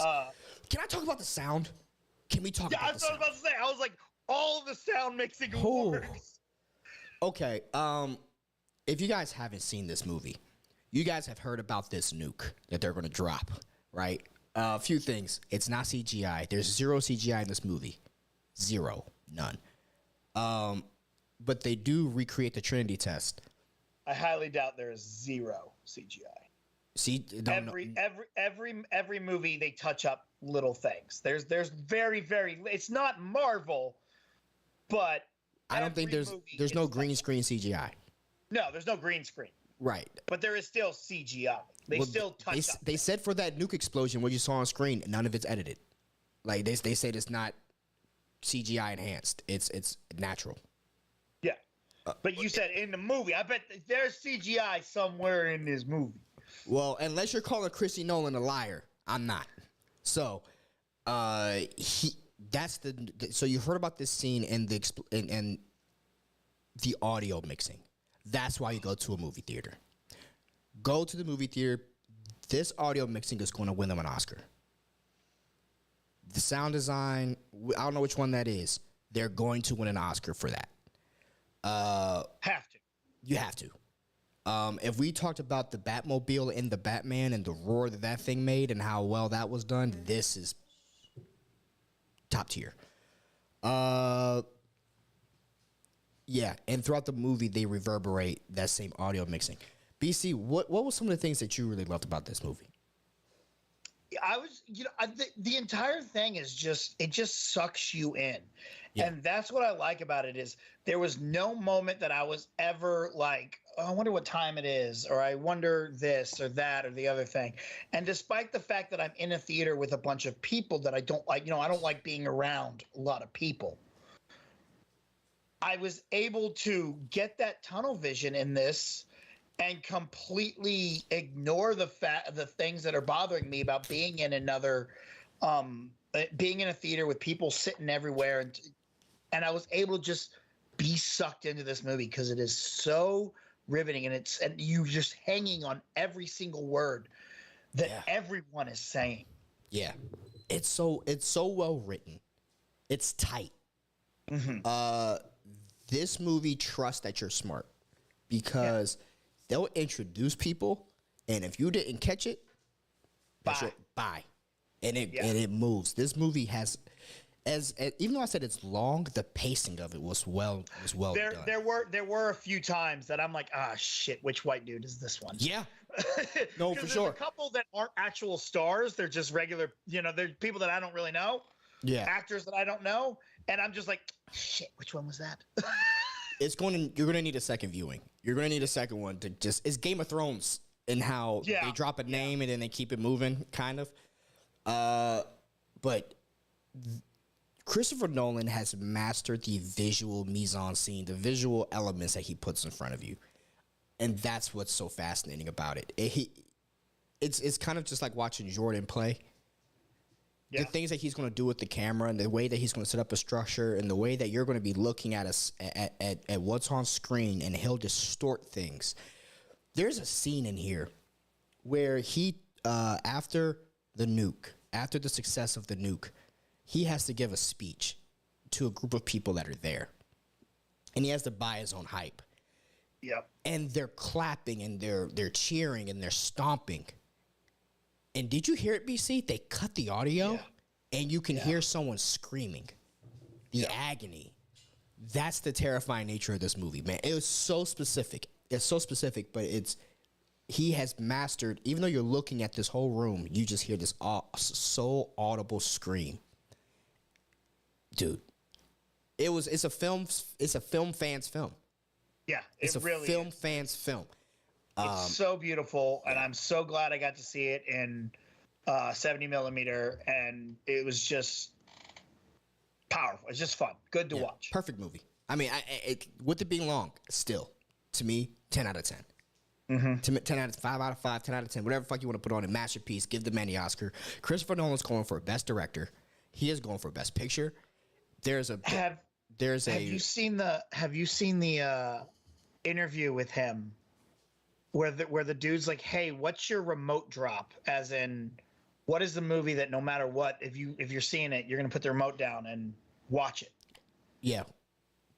Can I talk about the sound? Can we talk about the sound?
Yeah, that's what I was about to say. I was like, all the sound mixing works.
Okay. If you guys haven't seen this movie, you guys have heard about this nuke that they're going to drop, right? A few things. It's not CGI. There's zero CGI in this movie. Zero. None. But they do recreate the Trinity test.
I highly doubt there is zero CGI.
See,
every movie they touch up little things. There's very it's not Marvel, but
I don't think there's no green screen CGI.
No, there's no green screen.
Right.
But there is still CGI. They still touch up.
They said for that nuke explosion, what you saw on screen, none of it's edited. Like they said it's not CGI enhanced. It's natural.
Yeah. But you said in the movie. I bet there's CGI somewhere in this movie.
Well, unless you're calling Chrissy Nolan a liar, I'm not. So, so you heard about this scene and the audio mixing. That's why you go to a movie theater. Go to the movie theater. This audio mixing is going to win them an Oscar. The sound design, I don't know which one that is. They're going to win an Oscar for that.
Have to.
You have to. If we talked about the Batmobile in the Batman and the roar that thing made and how well that was done, this is top tier. Yeah, and throughout the movie, they reverberate that same audio mixing. BC, what were some of the things that you really loved about this movie?
I was, the entire thing is it just sucks you in. Yeah. And that's what I like about it is there was no moment that I was ever like, oh, I wonder what time it is, or I wonder this or that or the other thing. And despite the fact that I'm in a theater with a bunch of people that I don't like, I don't like being around a lot of people. I was able to get that tunnel vision in this and completely ignore the things that are bothering me about being in being in a theater with people sitting everywhere, and I was able to just be sucked into this movie because it is so riveting, and you just hanging on every single word that everyone is saying. Yeah,
it's so well written. It's tight. Mm-hmm. This movie trusts that you're smart because they'll introduce people, and if you didn't catch it, bye. And it moves. This movie has as even though I said it's long, the pacing of it was well done.
There were a few times that I'm like, ah, shit, which white dude is this one?
Yeah, no, for
there's
sure.
a couple that aren't actual stars; they're just regular. They're people that I don't really know.
Yeah,
actors that I don't know, and I'm just like, shit, which one was that?
You're gonna need a second viewing. You're gonna need a second one to just. It's Game of Thrones in how they drop a name and then they keep it moving, kind of. But Christopher Nolan has mastered the visual mise-en-scene, the visual elements that he puts in front of you, and that's what's so fascinating about it. It's kind of just like watching Jordan play. Yeah. The things that he's going to do with the camera and the way that he's going to set up a structure and the way that you're going to be looking at us at what's on screen, and he'll distort things. There's a scene in here where he after the success of the nuke, he has to give a speech to a group of people that are there. And he has to buy his own hype.
Yep.
And they're clapping and they're cheering and they're stomping. And did you hear it, BC? They cut the audio and you can hear someone screaming. The agony. That's the terrifying nature of this movie, man. It was so specific. It's so specific, but he has mastered, even though you're looking at this whole room, you just hear this so audible scream. Dude, it's a film fan's film.
Yeah,
it's a
really
film fan's film.
It's so beautiful, and I'm so glad I got to see it in 70 millimeter, and it was just powerful. It's just fun, good to watch.
Perfect movie. I mean, with it being long, still, to me, 10 out of 10. Mm-hmm. 10 out of 5 out of 5, 10 out of 10, whatever fuck you want to put on it. Masterpiece. Give the man the Oscar. Christopher Nolan's going for Best Director. He is going for Best Picture. Have you seen the interview with him where the dude's like, hey, what's your remote drop? As in, what is the movie that no matter what, if you're seeing it, you're gonna put the remote down and watch it? Yeah.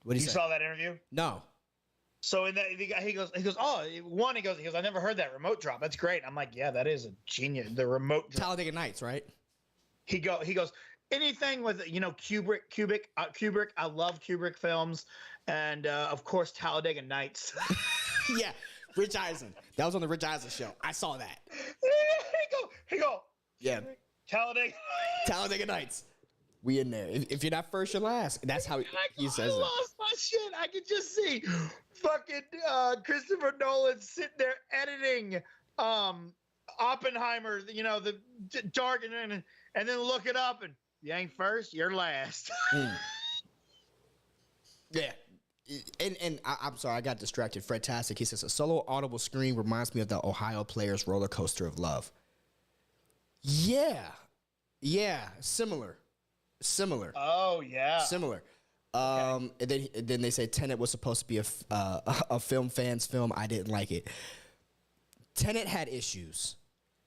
What did he say?
Saw that interview?
No.
So in that, he goes, I never heard that remote drop. That's great. I'm like, yeah, that is a genius. The remote drop.
Talladega Nights, right?
He goes, anything with Kubrick. I love Kubrick films, and of course Talladega Nights.
Yeah, Rich Eisen. That was on the Rich Eisen show. I saw that.
He go.
Yeah.
Talladega
Nights. We in there. If you're not first, you're last. That's how he says it. I
lost my shit. I could just see fucking Christopher Nolan sitting there editing Oppenheimer. The dark and then look it up and you ain't first, you're last.
Yeah. And I'm sorry, I got distracted. Fred Tastic, he says, a solo audible scream reminds me of the Ohio Players roller coaster of love. Yeah. Similar.
Oh, yeah.
Similar. And then they say Tenet was supposed to be a film fan's film. I didn't like it. Tenet had issues.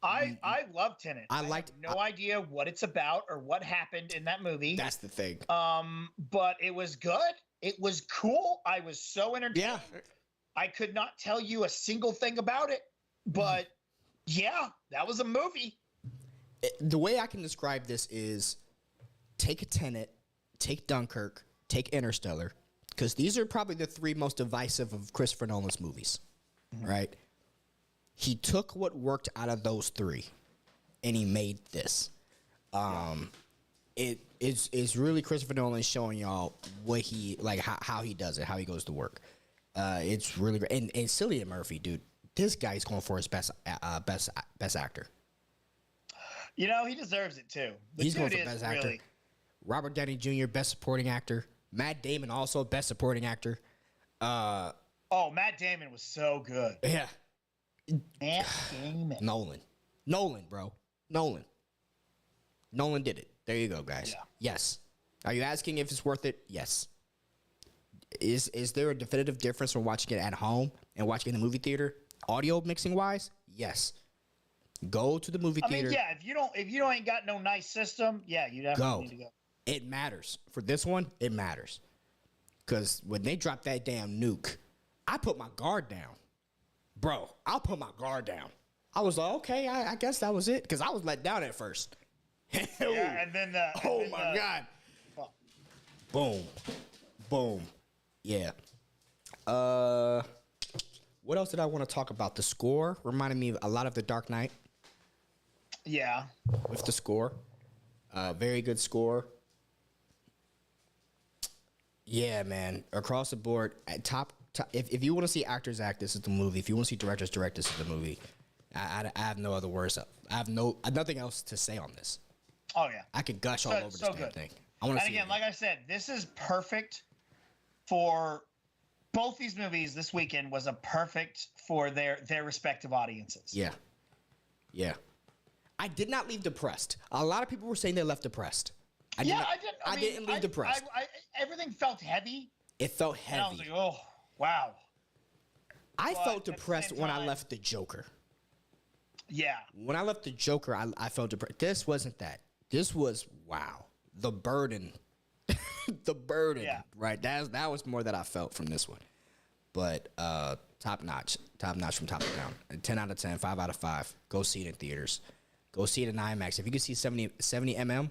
I love Tenet. I have no idea what it's about or what happened in that movie.
That's the thing.
But it was good. It was cool. I was so entertained. Yeah. I could not tell you a single thing about it, but yeah, that was a movie.
The way I can describe this is take a Tenet, take Dunkirk, take Interstellar, because these are probably the three most divisive of Christopher Nolan's movies, right? He took what worked out of those three, and he made this. It's really Christopher Nolan showing y'all what he how he does it, how he goes to work. It's really great. And Cillian Murphy, dude, this guy's going for his best actor.
He deserves it too.
He's going for best actor. Robert Downey Jr., best supporting actor. Matt Damon also best supporting actor.
Matt Damon was so good.
Yeah.
Matt Damon.
Nolan, bro. Nolan did it. There you go, guys. Yeah. Yes. Are you asking if it's worth it? Yes. Is there a definitive difference from watching it at home and watching it in the movie theater, audio mixing wise? Yes. Go to the movie theater.
If you ain't got no nice system, you definitely need to go.
It matters. For this one, it matters. Because when they drop that damn nuke, I put my guard down. Bro, I'll put my guard down. I was like, okay, I guess that was it. Because I was let down at first.
And then
my God. Boom. Boom. Yeah. What else did I want to talk about? The score reminded me of a lot of The Dark Knight.
Yeah.
With the score. Very good score. Yeah, man. Across the board, at top if you want to see actors act, this is the movie. If you want to see directors direct, this is the movie. I have no other words. I have nothing else to say on this.
Oh yeah.
I could gush all over this damn thing. I want to see.
And again, like I said, this is perfect for both these movies. This weekend was a perfect for their respective audiences.
Yeah. Yeah. I did not leave depressed. A lot of people were saying they left depressed. I didn't leave depressed.
Everything felt heavy.
It felt heavy.
And I was like, oh, wow.
I felt depressed when I left the Joker.
Yeah.
When I left the Joker, I felt depressed. This wasn't that. This was, wow. The burden. The burden. Yeah. Right? That was more that I felt from this one. But top notch. Top notch from top to down. 10 out of 10, 5 out of 5. Go see it in theaters. Go see it in IMAX. If you could see 70 mm,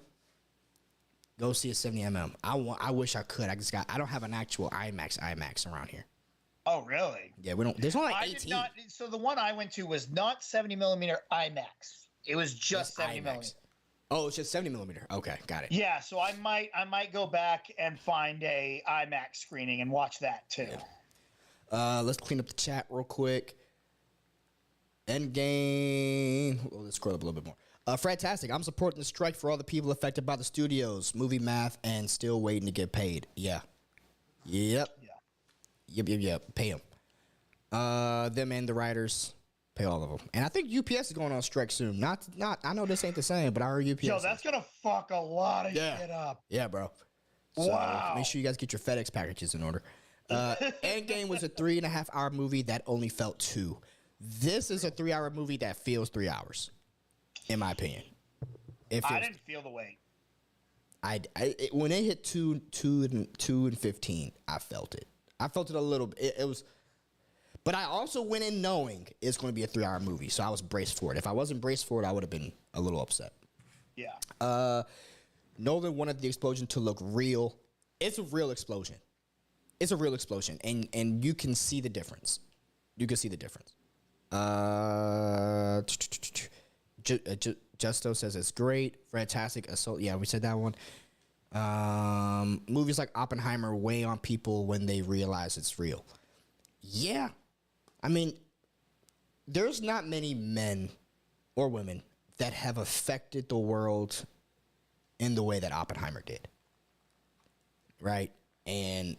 go see a 70 mm. I wish I could. I don't have an actual IMAX around here.
Oh, really?
Yeah, we don't. There's only like 18.
So the one I went to was not 70 millimeter IMAX. It was just 70 millimeter.
Oh, it's just 70 millimeter. Okay, got it.
Yeah, so I might go back and find a IMAX screening and watch that too.
Yeah. Let's clean up the chat real quick. Endgame. Well, let's scroll up a little bit more. Fantastic. I'm supporting the strike for all the people affected by the studios, movie math, and still waiting to get paid. Yeah. Yep. Yeah. Yep. Pay them. Them and the writers. Pay all of them. And I think UPS is going on strike soon. Not. I know this ain't the same, but I heard UPS.
Yo, that's gonna fuck a lot of shit up.
Yeah, bro. So wow. Make sure you guys get your FedEx packages in order. Endgame was a 3.5 hour movie that only felt 2. This is a 3 hour movie that feels 3 hours, in my opinion.
I didn't feel the wait.
When it hit 2 and 15, I felt it. I felt it a little bit. It was, but I also went in knowing it's going to be a 3 hour movie, so I was braced for it. If I wasn't braced for it, I would have been a little upset.
Yeah.
Nolan wanted the explosion to look real. It's a real explosion. It's a real explosion, and you can see the difference. You can see the difference. Justo says it's great, fantastic assault. Yeah, we said that one. Movies like Oppenheimer weigh on people when they realize it's real. Yeah, I mean, there's not many men or women that have affected the world in the way that Oppenheimer did. Right, and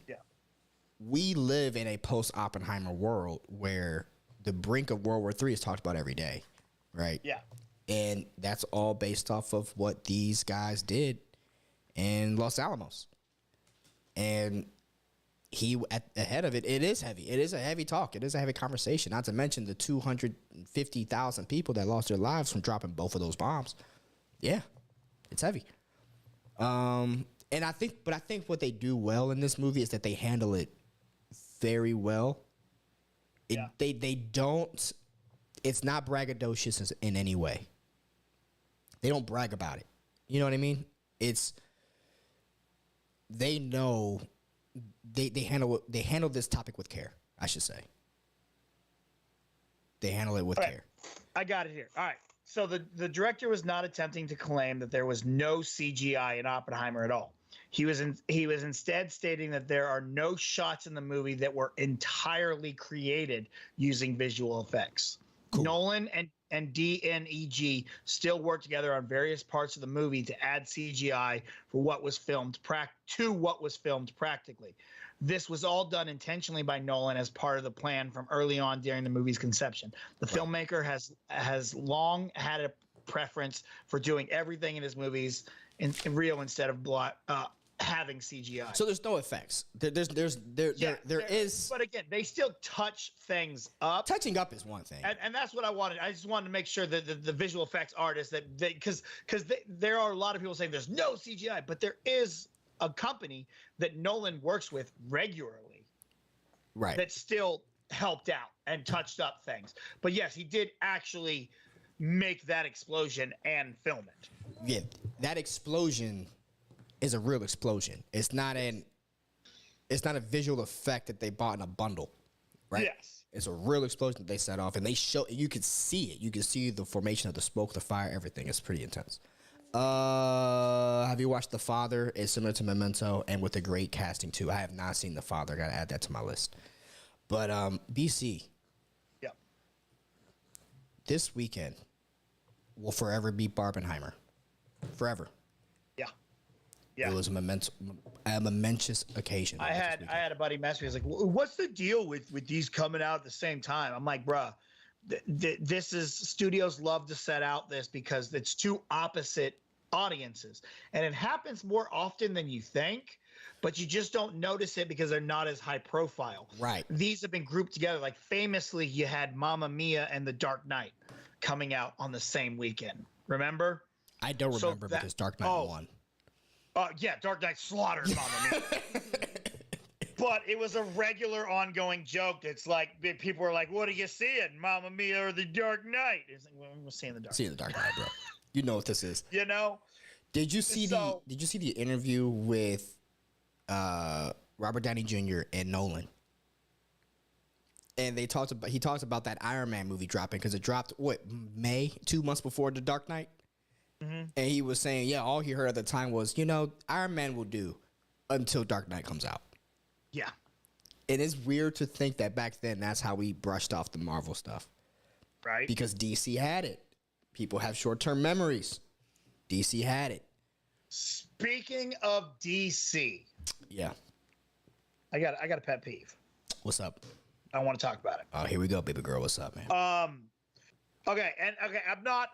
we live in a post-Oppenheimer world where the brink of World War III is talked about every day, right?
Yeah.
And that's all based off of what these guys did in Los Alamos. And he, at the head of it, it is heavy. It is a heavy talk. It is a heavy conversation, not to mention the 250,000 people that lost their lives from dropping both of those bombs. Yeah, it's heavy. And I think what they do well in this movie is that they handle it very well. They don't. It's not braggadocious in any way. They don't brag about it. You know what I mean? They know. They handle this topic with care. I should say. They handle it with care.
I got it here. All right. So the director was not attempting to claim that there was no CGI in Oppenheimer at all. He was instead stating that there are no shots in the movie that were entirely created using visual effects. Cool. Nolan and DNEG still work together on various parts of the movie to add CGI for what was filmed practically. This was all done intentionally by Nolan as part of the plan from early on during the movie's conception. The filmmaker has long had a preference for doing everything in his movies in real instead of having CGI.
So there's no effects. There is.
But again, they still touch things up.
Touching up is one thing,
and that's what I wanted. I just wanted to make sure that the visual effects artists because there are a lot of people saying there's no CGI, but there is a company that Nolan works with regularly,
right?
That still helped out and touched up things. But yes, he did actually make that explosion and film it.
Yeah, that explosion is a real explosion. It's not a visual effect that they bought in a bundle, right?
Yes.
It's a real explosion that they set off, and you could see it. You could see the formation of the smoke, the fire, everything. It's pretty intense. Have you watched The Father? It's similar to Memento, and with a great casting too. I have not seen The Father. Got to add that to my list. But BC.
Yep.
This weekend will forever be Barbenheimer. Forever.
Yeah. Yeah.
It was a momentous occasion.
I had a buddy mess with me. He was like, "What's the deal with these coming out at the same time?" I'm like, "Bruh, this is studios love to set out this because it's two opposite audiences, and it happens more often than you think, but you just don't notice it because they're not as high profile.
Right.
These have been grouped together. Like famously, you had Mamma Mia and The Dark Knight coming out on the same weekend. Remember?
I don't remember because Dark Knight won.
Yeah, Dark Knight slaughtered Mamma Mia. But it was a regular ongoing joke. It's like people were like, "What are you seeing, Mamma Mia or The Dark Knight?" It's like, "Well, I'm seeing The Dark Knight."
Seeing The Dark Knight, bro. You know what this is.
You know?
Did you see the interview with Robert Downey Jr. and Nolan? And he talked about that Iron Man movie dropping because it dropped May, 2 months before The Dark Knight. Mm-hmm. And he was saying, yeah, all he heard at the time was, Iron Man will do until Dark Knight comes out.
Yeah.
And it's weird to think that back then that's how we brushed off the Marvel stuff.
Right.
Because DC had it. People have short-term memories. DC had it.
Speaking of DC.
Yeah.
I got a pet peeve.
What's up?
I want to talk about it.
Oh, here we go, baby girl. What's up, man?
Okay, I'm not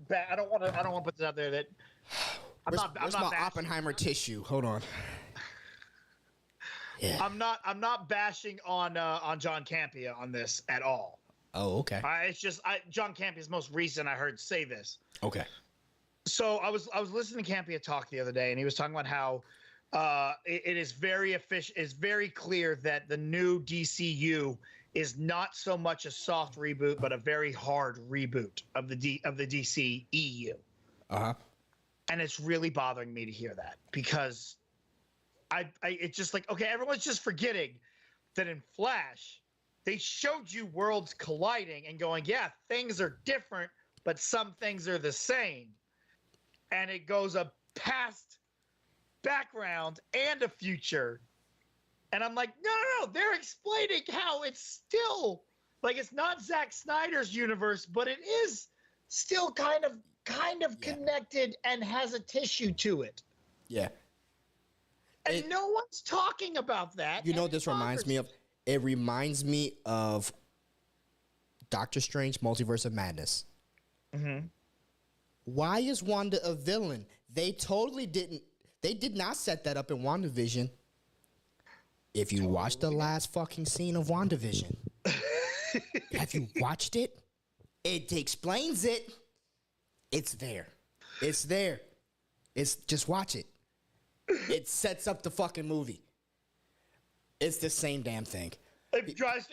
bad. I don't want to put this out there that I'm not
my
bashing.
Oppenheimer tissue? Hold on. Yeah.
I'm not bashing on John Campea on this at all.
Oh, okay.
It's just John Campea's most recent. I heard say this.
Okay.
So I was listening to Campea talk the other day, and he was talking about how it is very efficient. It's very clear that the new DCU is not so much a soft reboot, but a very hard reboot of the DC EU.
Uh-huh.
And it's really bothering me to hear that because it's just like, okay, everyone's just forgetting that in Flash, they showed you worlds colliding and going, yeah, things are different, but some things are the same. And it goes a past, background, and a future. And I'm like, no, they're explaining how it's still, like, it's not Zack Snyder's universe, but it is still kind of connected and has a tissue to it.
Yeah.
And no one's talking about that.
You know what this reminds me of? It reminds me of Doctor Strange Multiverse of Madness. Mm-hmm. Why is Wanda a villain? They did not set that up in WandaVision. If you watch the last fucking scene of WandaVision, have you watched it? It explains it. It's there. It's there. Just watch it. It sets up the fucking movie. It's the same damn thing.
It drives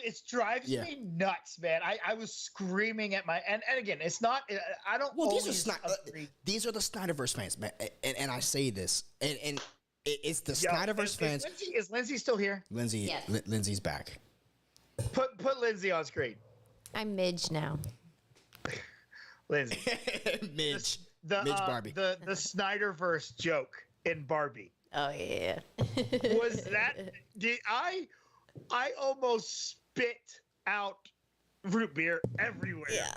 me nuts, man. I was screaming at and again, it's not. I don't.
Well, these are the Snyderverse fans, man. And I say this, and it's the Snyderverse fans.
Is Lindsey still here?
Lindsey,
yes.
Lindsey's back.
Put Lindsey on screen.
I'm Midge now.
Lindsey.
Midge Barbie.
The Snyderverse joke in Barbie.
Oh yeah.
Was that? I almost spit out root beer everywhere.
Yeah.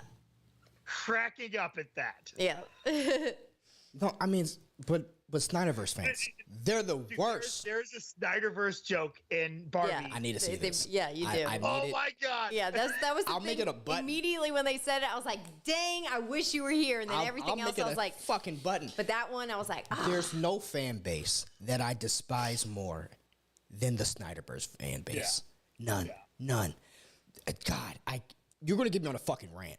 Cracking up at that.
Yeah.
No, I mean, but Snyderverse fans, they're the worst.
There's a Snyderverse joke in Barbie.
Yeah.
I need to see this.
Yeah, you do.
Oh my god.
Yeah, that was the
I'll
thing.
make it a button.
Immediately when they said it, I was like, dang, I wish you were here. And then everything else, I was like,
fucking button.
but that one, I was like,
There's no fan base that I despise more than the Snyderverse fan base. Yeah. None. God, you're gonna get me on a fucking rant.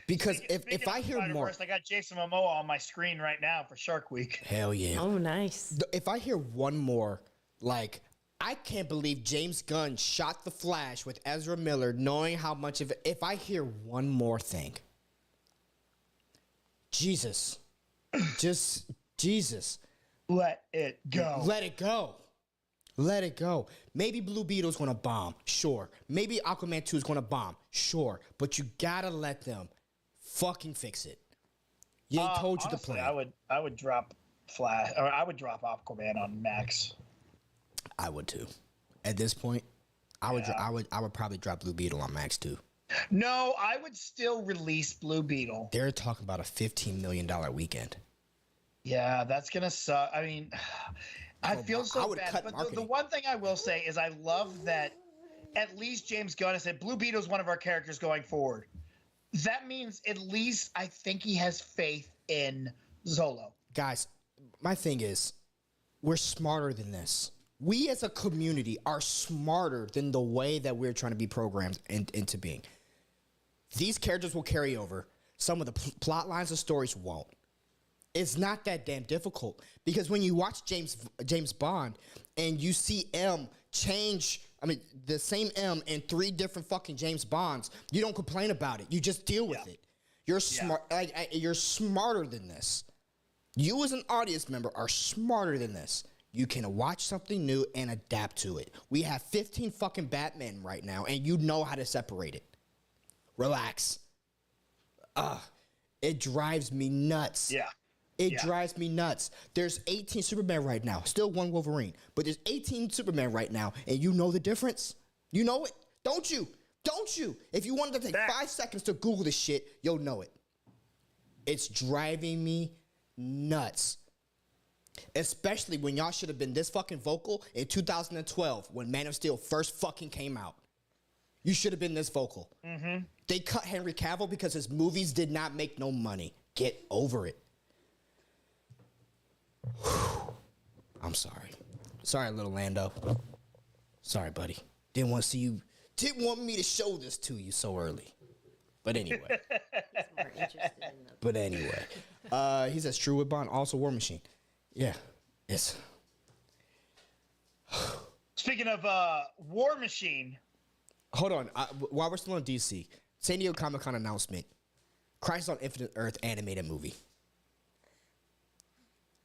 Because if I hear more,
I got Jason Momoa on my screen right now for Shark Week.
Hell yeah.
oh, nice.
If I hear one more, like, I can't believe James Gunn shot The Flash with Ezra Miller, knowing how much of it. If I hear one more thing, Jesus, just Jesus.
Let it go.
Let it go. Let it go. Maybe Blue Beetle's gonna bomb. Sure. Maybe Aquaman 2 is gonna bomb. Sure. But you gotta let them fucking fix it. You ain't told you
honestly,
the plan.
I would drop Flash, or I would drop Aquaman on Max.
I would too. At this point, I would probably drop Blue Beetle on Max too.
No, I would still release Blue Beetle.
They're talking about a $15 million weekend.
Yeah, that's gonna suck. I mean, I feel so bad. But the one thing I will say is I love that at least James Gunn has said Blue Beetle is one of our characters going forward. That means at least I think he has faith in Zolo.
Guys, my thing is, we're smarter than this. We as a community are smarter than the way that we're trying to be programmed into being. These characters will carry over. Some of the plot lines of stories won't. It's not that damn difficult because when you watch James Bond and you see M change, I mean, the same M in 3 different fucking James Bonds, you don't complain about it. You just deal with it. You're smart. You're smarter than this. You as an audience member are smarter than this. You can watch something new and adapt to it. We have 15 fucking Batman right now, and you know how to separate it. Relax. It drives me nuts.
Yeah.
It drives me nuts. There's 18 Superman right now. Still 1 Wolverine. But there's 18 Superman right now, and you know the difference? You know it? Don't you? Don't you? If you wanted to take 5 seconds to Google this shit, you'll know it. It's driving me nuts. Especially when y'all should have been this fucking vocal in 2012 when Man of Steel first fucking came out. You should have been this vocal. Mm-hmm. They cut Henry Cavill because his movies did not make no money. Get over it. I'm sorry. Sorry, little Lando. Sorry, buddy. Didn't want to see you. Didn't want me to show this to you so early. But anyway. But anyway. He says True with Bond, also War Machine. Yeah. Yes.
Speaking of War Machine.
Hold on. While we're still on DC, San Diego Comic-Con announcement. Crisis on Infinite Earth animated movie.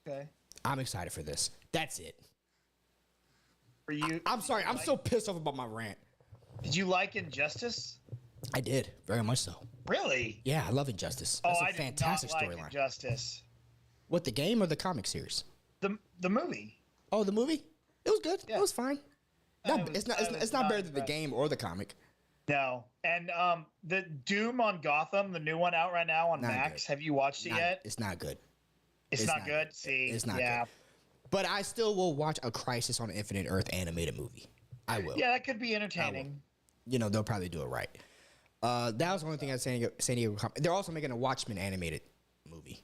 Okay.
I'm excited for this. That's it.
For you,
I'm sorry. I'm so pissed off about my rant.
Did you like Injustice?
I did. Very much so.
Really?
Yeah, I love Injustice. That's a fantastic storyline.
Injustice.
What, the game or the comic series?
The movie.
Oh, the movie? It was good.
Yeah.
It was fine. It's not better than the game or the comic.
No. And the Doom on Gotham, the new one out right now on Max. Have you watched it yet?
It's not good.
It's not good. See,
it's not good. But I still will watch a Crisis on Infinite Earth animated movie. I will.
Yeah, that could be entertaining.
You know, they'll probably do it right. That was the only thing at San Diego. They're also making a Watchmen animated movie.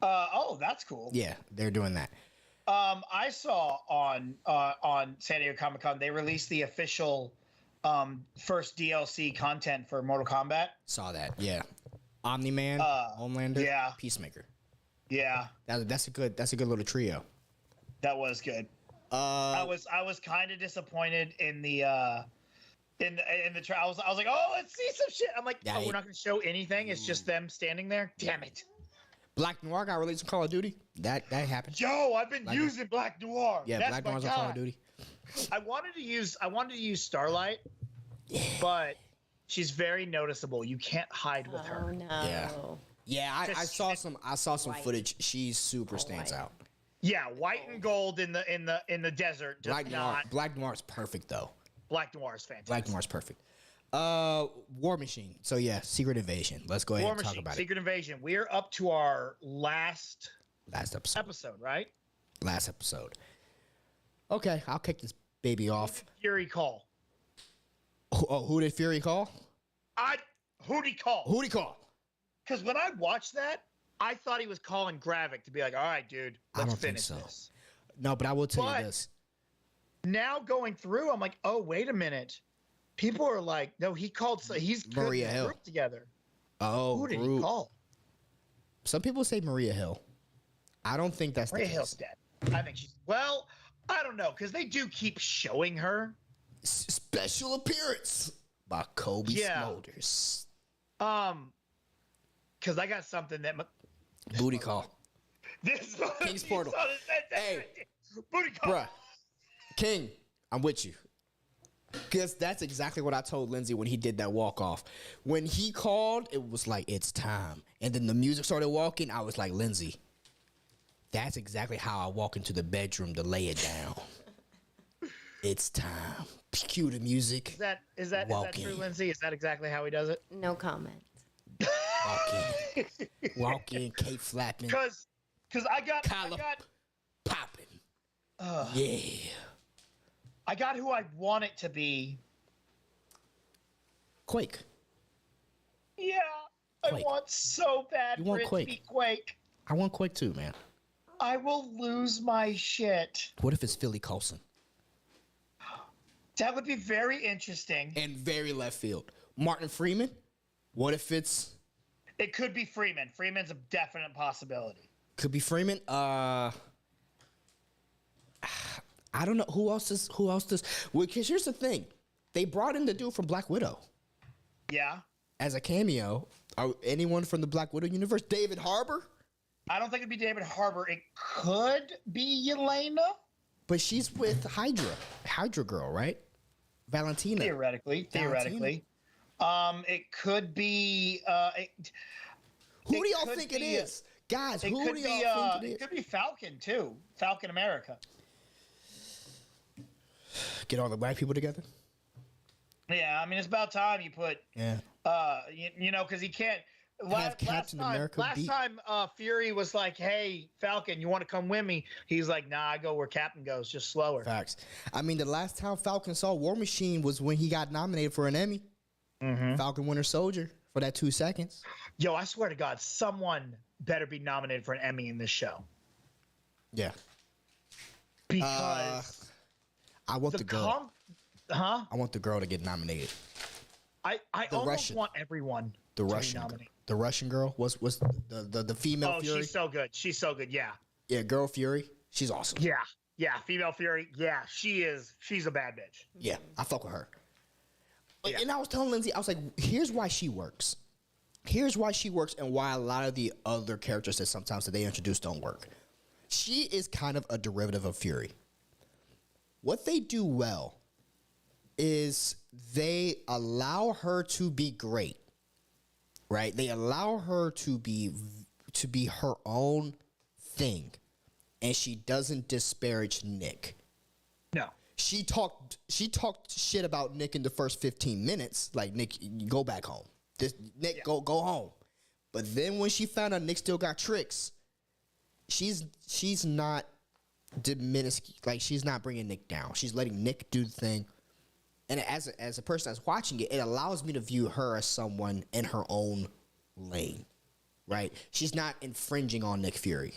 Oh, that's cool.
Yeah, they're doing that.
I saw on San Diego Comic-Con they released the official first DLC content for Mortal Kombat.
Saw that. Yeah. Omni-Man, Homelander,
yeah.
Peacemaker.
Yeah.
That's a good little trio.
That was good. I was kind of disappointed in the trial. I was like, oh, let's see some shit. I'm like,
Yeah,
we're not going to show anything. It's just them standing there. Damn it.
Black Noir got released in Call of Duty. That happened.
Yo, I've been using Black Noir.
Yeah,
That's
Black Noir's on Call of Duty.
I wanted to use Starlight, but she's very noticeable. You can't hide with her.
Oh no.
Yeah, I saw some footage. She super stands out.
Yeah, white and gold in the desert.
Black Noir is perfect though.
Black Noir is fantastic.
Black Noir is perfect. War Machine. So yeah, Secret Invasion. Let's go ahead and talk about
Secret Invasion. We're up to our last
episode,
right?
Last episode. Okay, I'll kick this baby off.
Fury call.
Oh, who did Fury call?
Who'd he call?
Who'd he call?
Because when I watched that, I thought he was calling Gravik to be like, all right, dude, let's finish this.
No, but I will tell you this.
Now going through, I'm like, oh, wait a minute. People are like, no, he called. He's
Maria Hill
group together.
Oh,
who did he call?
Some people say Maria Hill. I don't think that's
Maria
the
Hill's
case.
dead. I think she's I don't know because they do keep showing her.
Special appearance by Kobe Smulders.
Because I got something that
booty call.
This
King's Portal. Hey,
booty call.
bruh, King, I'm with you. Because that's exactly what I told Lindsey when he did that walk off. When he called, it was like, it's time. And then the music started walking. I was like, Lindsey, that's exactly how I walk into the bedroom to lay it down. It's time. Cue the music.
Is that true, Lindsey? Is that exactly how he does it?
No comment.
Walk in, cape flapping.
Because I got
popping. Yeah.
I got who I want it to be.
Quake.
Yeah,
Quake.
I want so bad for it to be Quake.
I want Quake too, man.
I will lose my shit.
What if it's Philly Coulson?
That would be very interesting.
And very left field. Martin Freeman? What if it's...
It could be Freeman. Freeman's a definite possibility.
Could be Freeman. I don't know. Who else does... Well, because here's the thing. They brought in the dude from Black Widow.
Yeah.
As a cameo. Anyone from the Black Widow universe? David Harbour?
I don't think it'd be David Harbour. It could be Yelena.
But she's with Hydra. Hydra girl, right? Valentina.
Theoretically. It could be...
who do y'all think it is? Guys, who do y'all think it is?
It could be Falcon, too. Falcon America.
Get all the black people together?
Yeah, I mean, it's about time you put...
Yeah.
Because he can't...
Have Captain America
last time Fury was like, hey, Falcon, you want to come with me? He's like, nah, I go where Captain goes, just slower.
Facts. I mean, the last time Falcon saw War Machine was when he got nominated for an Emmy. Mm-hmm. Falcon Winter Soldier for that 2 seconds.
Yo, I swear to God, someone better be nominated for an Emmy in this show.
Yeah.
Because
I want the girl.
I
want the girl to get nominated.
I almost want everyone
the
to
Russian
be nominated.
The Russian girl was the female Fury.
Oh, she's so good. She's so good. Yeah.
Yeah, girl Fury. She's awesome.
Yeah. Yeah. Female Fury. Yeah. She's a bad bitch.
Yeah. I fuck with her.
Yeah.
And I was telling Lindsey, I was like, here's why she works. Here's why she works and why a lot of the other characters that sometimes that they introduce don't work. She is kind of a derivative of Fury. What they do well is they allow her to be great. Right? They allow her to be her own thing, and she doesn't disparage Nick.
No.
She talked shit about Nick in the first 15 minutes. Like, Nick, you go back home. Nick, go home. But then when she found out Nick still got tricks, she's not diminished. Like, she's not bringing Nick down. She's letting Nick do the thing. And as a person that's watching it, it allows me to view her as someone in her own lane, right? She's not infringing on Nick Fury.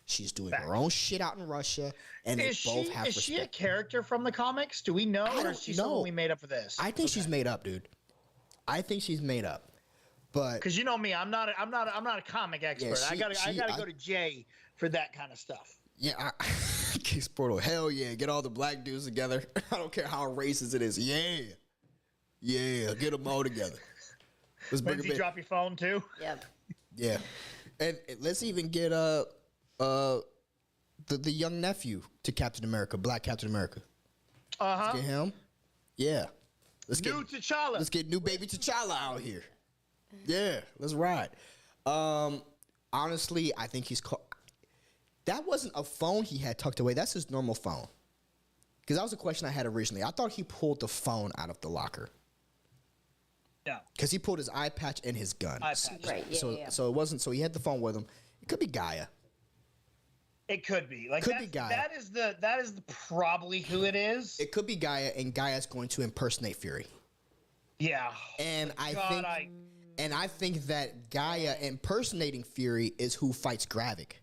She's doing her own shit out in Russia, and they both have respect.
Is she a character from the comics? Do we know, or is she someone we made up for this?
I think she's made up, dude. I think she's made up, but
because you know me, I'm not a comic expert. I gotta go to Jay for that kind of stuff.
Yeah, King's Portal. Hell yeah. Get all the black dudes together. I don't care how racist it is. Yeah. Yeah. Get them all together. Let's bring
Lindsey, drop your phone too?
Yep.
Yeah. And let's even get the young nephew to Captain America, Black Captain America.
Uh-huh.
Let's get him. Yeah.
T'Challa.
Let's get new baby T'Challa out here. Yeah. Let's ride. Honestly, I think he's called. That wasn't a phone he had tucked away. That's his normal phone. Because that was a question I had originally. I thought he pulled the phone out of the locker.
Yeah.
Because he pulled his eye patch and his gun.
Right. Yeah.
So it wasn't. So he had the phone with him. It could be Gaia.
It could be. Like,
could be Gaia.
That is probably who it is.
It could be Gaia, and Gaia's going to impersonate Fury.
Yeah.
And I think that Gaia impersonating Fury is who fights Gravik.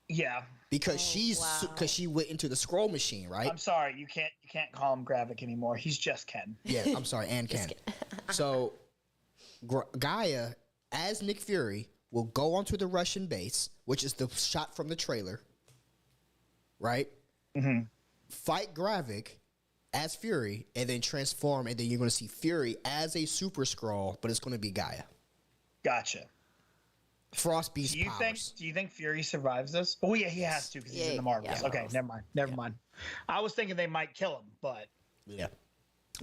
Yeah.
Because she went into the scroll machine, right?
I'm sorry, you can't call him Gravik anymore. He's just Ken.
Yeah, I'm sorry, and Ken. So Gaia, as Nick Fury, will go onto the Russian base, which is the shot from the trailer, right? Mm-hmm. Fight Gravik as Fury, and then transform, and then you're going to see Fury as a Super Skrull, but it's going to be Gaia.
Gotcha.
Frost Beast
Do you
powers.
think Fury survives this? Oh yeah, he has to because he's in the Marvels.
Yeah.
Okay, never mind. I was thinking they might kill him, but
Yeah.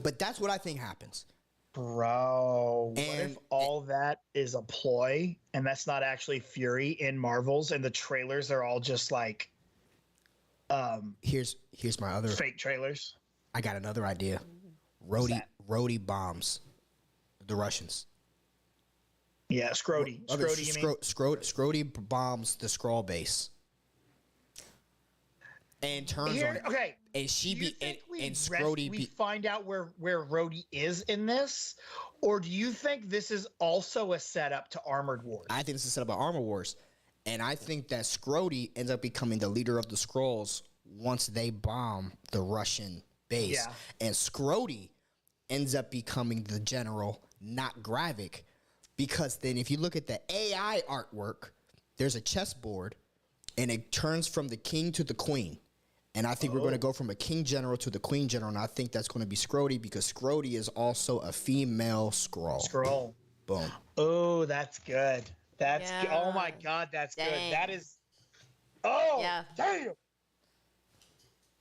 But that's what I think happens.
bro, what
And-
if all that is a ploy and that's not actually Fury in Marvels and the trailers are all just like
Here's my other.
fake trailers?
I got another idea.
that?
Rhodey bombs the Russians.
Yeah, Scrody. Scrody, you mean?
Scrody bombs the Skrull base. And turns on it.
Okay.
And she
Do
be
you think
and Scrody
we
be
find out where Rhodey is in this, or do you think this is also a setup to Armored Wars?
I think this is set up by Armor Wars. And I think that Scrody ends up becoming the leader of the Skrulls once they bomb the Russian base.
Yeah.
And Scrody ends up becoming the general, not Gravik. Because then if you look at the AI artwork, there's a chessboard and it turns from the king to the queen. And I think we're going to go from a king general to the queen general. And I think that's going to be Scrody because Scrody is also a female Skrull.
Scroll.
Boom.
Oh, that's good. That's good. Oh my God, that's good.
Dang.
That is. Oh,
Yeah.
damn.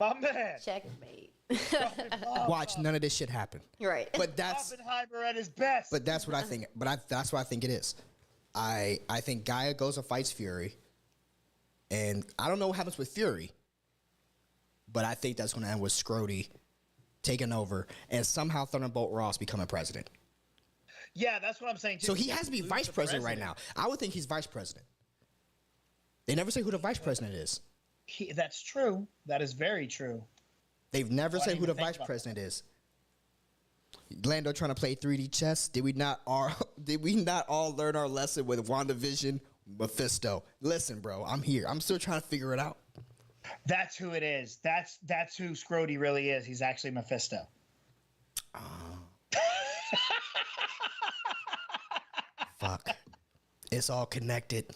My man.
Checkmate.
Watch none of this shit happen.
Right.
But that's
Oppenheimer at his best.
But that's what I think. That's what I think it is. I think Gaia goes and fights Fury, and I don't know what happens with Fury, but I think that's going to end with Scrody taking over and somehow Thunderbolt Ross becoming president.
Yeah, that's what I'm saying too.
So he has to be vice president right now. I would think he's vice president. They never say who the vice president is.
That's true. That is very true.
They've never said
didn't
who the
even think
vice
about
president is. Lando trying to play 3D chess. Did we not all learn our lesson with WandaVision, Mephisto? Listen, bro, I'm here. I'm still trying to figure it out.
That's who it is. That's who Scrody really is. He's actually Mephisto.
Fuck. It's all connected.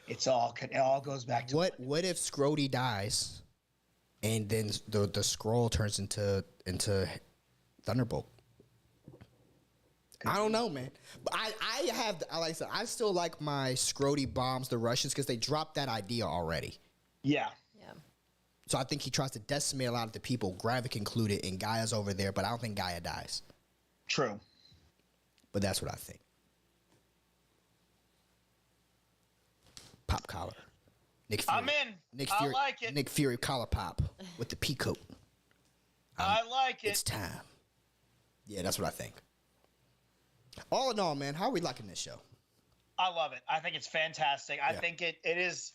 It all goes back to
What if Scrody dies and then the scroll turns into Thunderbolt? I don't know, man. But I still like my Scrody bombs the Russians because they dropped that idea already.
Yeah.
Yeah.
So I think he tries to decimate a lot of the people, Gravik included, and Gaia's over there, but I don't think Gaia dies.
True.
But that's what I think. Pop collar. Nick Fury.
I'm in.
Nick
I
Fury,
like it.
Nick Fury collar pop with the pea coat.
I like it.
It's time. Yeah, that's what I think. All in all, man, how are we liking this show?
I love it. I think it's fantastic. I
Yeah.
think it is.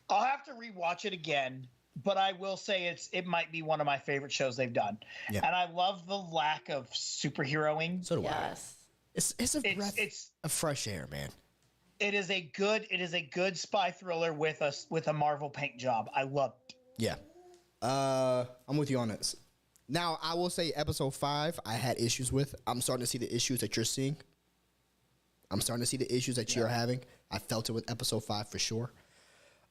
I'll have to rewatch it again, but I will say it might be one of my favorite shows they've done.
Yeah.
And I love the lack of superheroing.
So do
Yes.
I. It's a breath
it's
of fresh air, man.
it is a good spy thriller with a Marvel paint job. I love it.
Yeah. I'm with you on this. Now, I will say episode 5 I had issues with. I'm starting to see the issues that you're seeing. I'm starting to see the issues that you're having. I felt it with episode 5 for sure.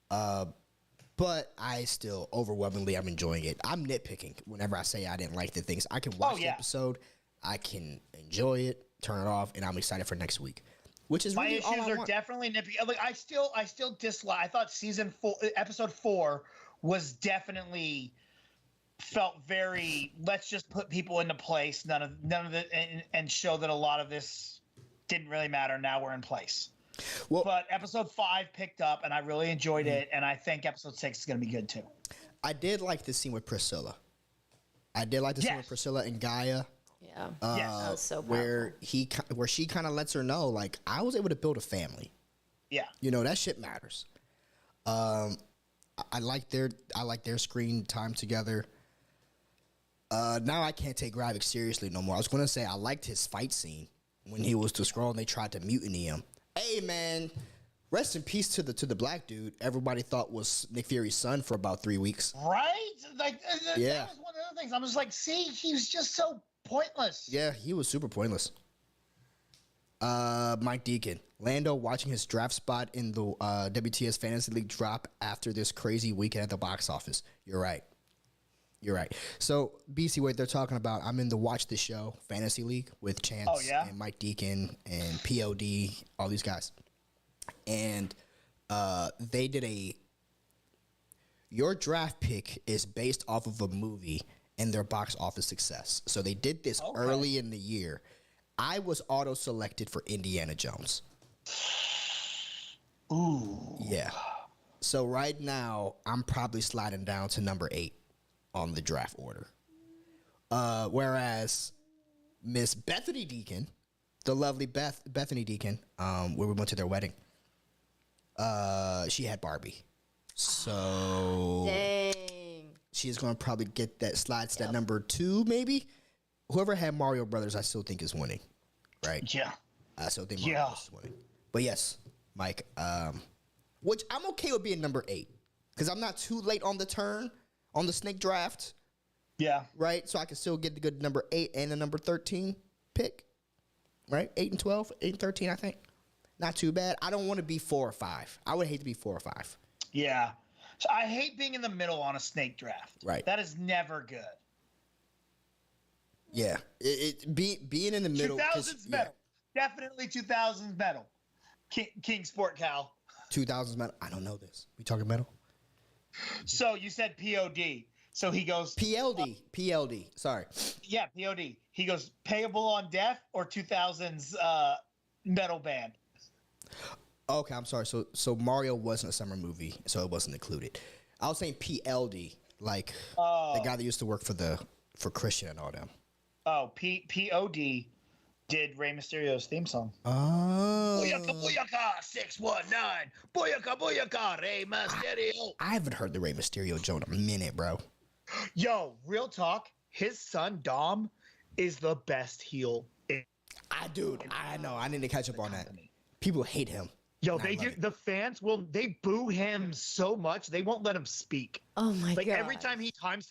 But I still, overwhelmingly, I'm enjoying it. I'm nitpicking whenever I say I didn't like the things. I can watch the episode, I can enjoy it, turn it off, and I'm excited for next week. Which is
My
really all
issues
I
are
want.
definitely nippy. Like I still dislike. I thought episode 4 was definitely felt very. Let's just put people into place. None of the and show that a lot of this didn't really matter. Now we're in place.
Well,
But episode 5 picked up, and I really enjoyed it. And I think episode 6 is going to be good too.
I did like the scene with Priscilla. I did like the scene with
Yes.
Priscilla and Gaia.
Yeah.
Yes.
That was so powerful.
Where she kind of lets her know, like, I was able to build a family.
Yeah.
You know, that shit matters. I like their screen time together. Now I can't take Gravik seriously no more. I was gonna say I liked his fight scene when he was the Skrull and they tried to mutiny him. Hey man, rest in peace to the black dude everybody thought was Nick Fury's son for about 3 weeks.
Right? Like
Yeah.
that was one of the things. I was like, see, he was just so pointless.
Yeah, he was super pointless. Mike Deacon. Lando watching his draft spot in the WTS Fantasy League drop after this crazy weekend at the box office. You're right. So, BC, what they're talking about, I'm in the Watch the Show Fantasy League with Chance
Oh, yeah?
and Mike Deacon and POD, all these guys. and they did your draft pick is based off of a movie and their box office success. So they did this early in the year. I was auto-selected for Indiana Jones.
Ooh.
Yeah. So right now, I'm probably sliding down to number 8 on the draft order. Whereas Miss Bethany Deacon, the lovely Bethany Deacon, where we went to their wedding, she had Barbie. So
Dang.
she's going to probably get that slide to that number 2, maybe. Whoever had Mario Brothers, I still think is winning, right?
Yeah.
I still think Mario Brothers is winning. But yes, Mike, which I'm okay with being number 8 because I'm not too late on the turn on the snake draft.
Yeah.
Right? So I can still get the good number 8 and the number 13 pick. Right? 8 and 12, 8 and 13, I think. Not too bad. I don't want to be 4 or 5. I would hate to be 4 or 5.
Yeah. So I hate being in the middle on a snake draft.
Right.
That is never good.
Yeah. Being in the middle.
2000s metal. Definitely 2000s metal. King Sport Cal.
2000s metal. I don't know this. We talking metal?
So you said POD. So he goes
PLD. Sorry.
Yeah, POD. He goes payable on death or 2000s metal band.
Okay, I'm sorry. So Mario wasn't a summer movie, so it wasn't included. I was saying PLD, like the guy that used to work for Christian and all them.
Oh, POD did Rey Mysterio's theme song.
Oh.
Booyaka, booyaka, 619. Booyaka, booyaka, Rey Mysterio.
I haven't heard the Rey Mysterio joke in a minute, bro.
Yo, real talk. His son, Dom, is the best heel.
I know. I need to catch up on that. People hate him.
Yo, they do. The fans they boo him so much they won't let him speak.
Oh my god!
Like every time he tries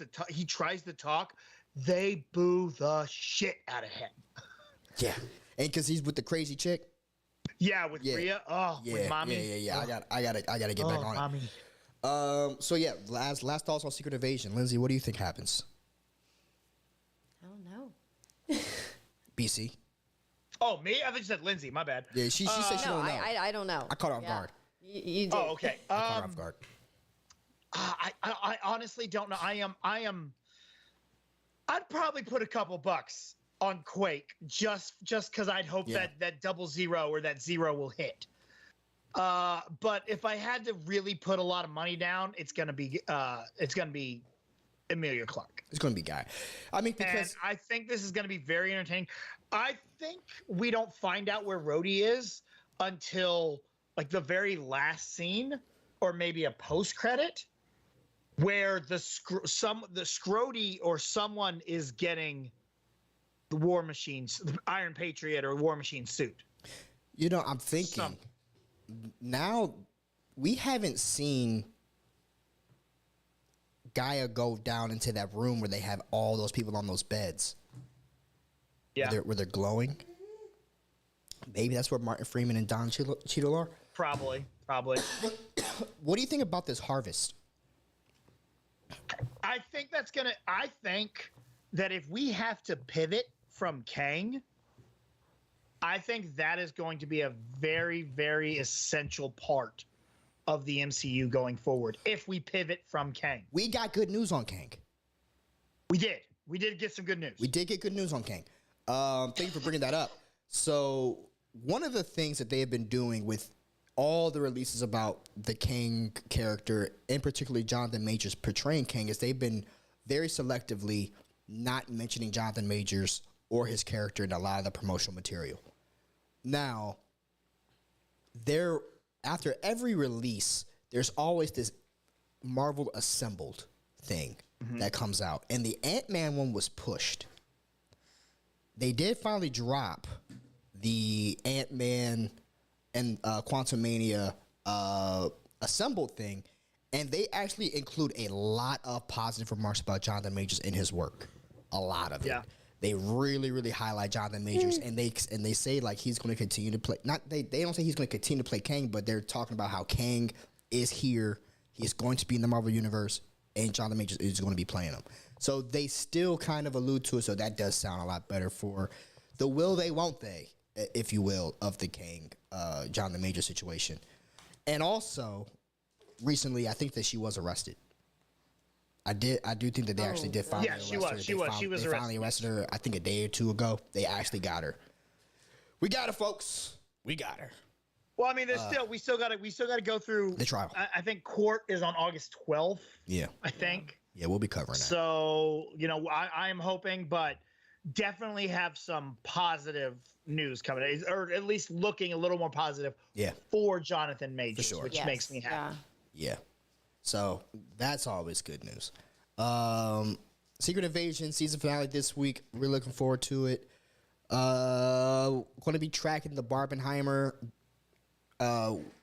to talk, they boo the shit out of him.
Yeah, and because he's with the crazy chick.
Yeah, with Rhea. Oh, with mommy.
Yeah. I gotta get back on
mommy.
it. So yeah, last thoughts on Secret Invasion. Lindsay, what do you think happens?
I don't know.
BC.
Oh, me? I thought you said Lindsay. My bad.
Yeah, she said she
No,
don't know.
I don't know.
I caught her off guard.
You did.
Oh, okay.
I caught her off guard.
I honestly don't know. I'd probably put a couple bucks on Quake just because I'd hope that 00 or that 0 will hit. But if I had to really put a lot of money down, it's gonna be Emilia Clarke.
It's gonna be Guy. I mean, because
and I think this is gonna be very entertaining. I think we don't find out where Rhodey is until like the very last scene, or maybe a post credit, where the Scrody or someone is getting the War Machine's the Iron Patriot or War Machine suit.
You know, I'm thinking now we haven't seen Gaia go down into that room where they have all those people on those beds.
Yeah,
where they're glowing. Maybe that's where Martin Freeman and Don Cheadle are.
Probably.
What do you think about this harvest?
I think that if we have to pivot from Kang, I think that is going to be a very, very essential part of the MCU going forward. If we pivot from Kang,
We got good news on Kang.
we did get some good news.
We did get good news on Kang. Thank you for bringing that up. So one of the things that they have been doing with all the releases about the Kang character, and particularly Jonathan Majors portraying Kang, is they've been very selectively not mentioning Jonathan Majors or his character in a lot of the promotional material. Now, after every release, there's always this Marvel Assembled thing that comes out. And the Ant-Man one was pushed. They did finally drop the Ant-Man and Quantumania Assembled thing. And they actually include a lot of positive remarks about Jonathan Majors in his work. A lot of it.
Yeah.
They really, really highlight Jonathan Majors, and they say like he's going to continue to play. They don't say he's going to continue to play Kang, but they're talking about how Kang is here. He's going to be in the Marvel universe, and Jonathan Majors is going to be playing him. So they still kind of allude to it. So that does sound a lot better for the will they, won't they, if you will, of the Kang Jonathan Majors situation. And also, recently, I think that she was arrested. I do think that they actually did finally arrest her.
She was
They finally arrested her, I think, a day or two ago. They actually got her. We got her, folks. We got her.
Well, I mean, we still got to go through
the trial.
I think court is on August 12th.
Yeah.
I think.
Yeah, we'll be covering that.
So, I am hoping, but definitely have some positive news coming, or at least looking a little more positive for Jonathan Majors, which makes me happy.
Yeah. So that's always good news. Secret Invasion season finale this week. We're looking forward to it. Going to be tracking the Barbenheimer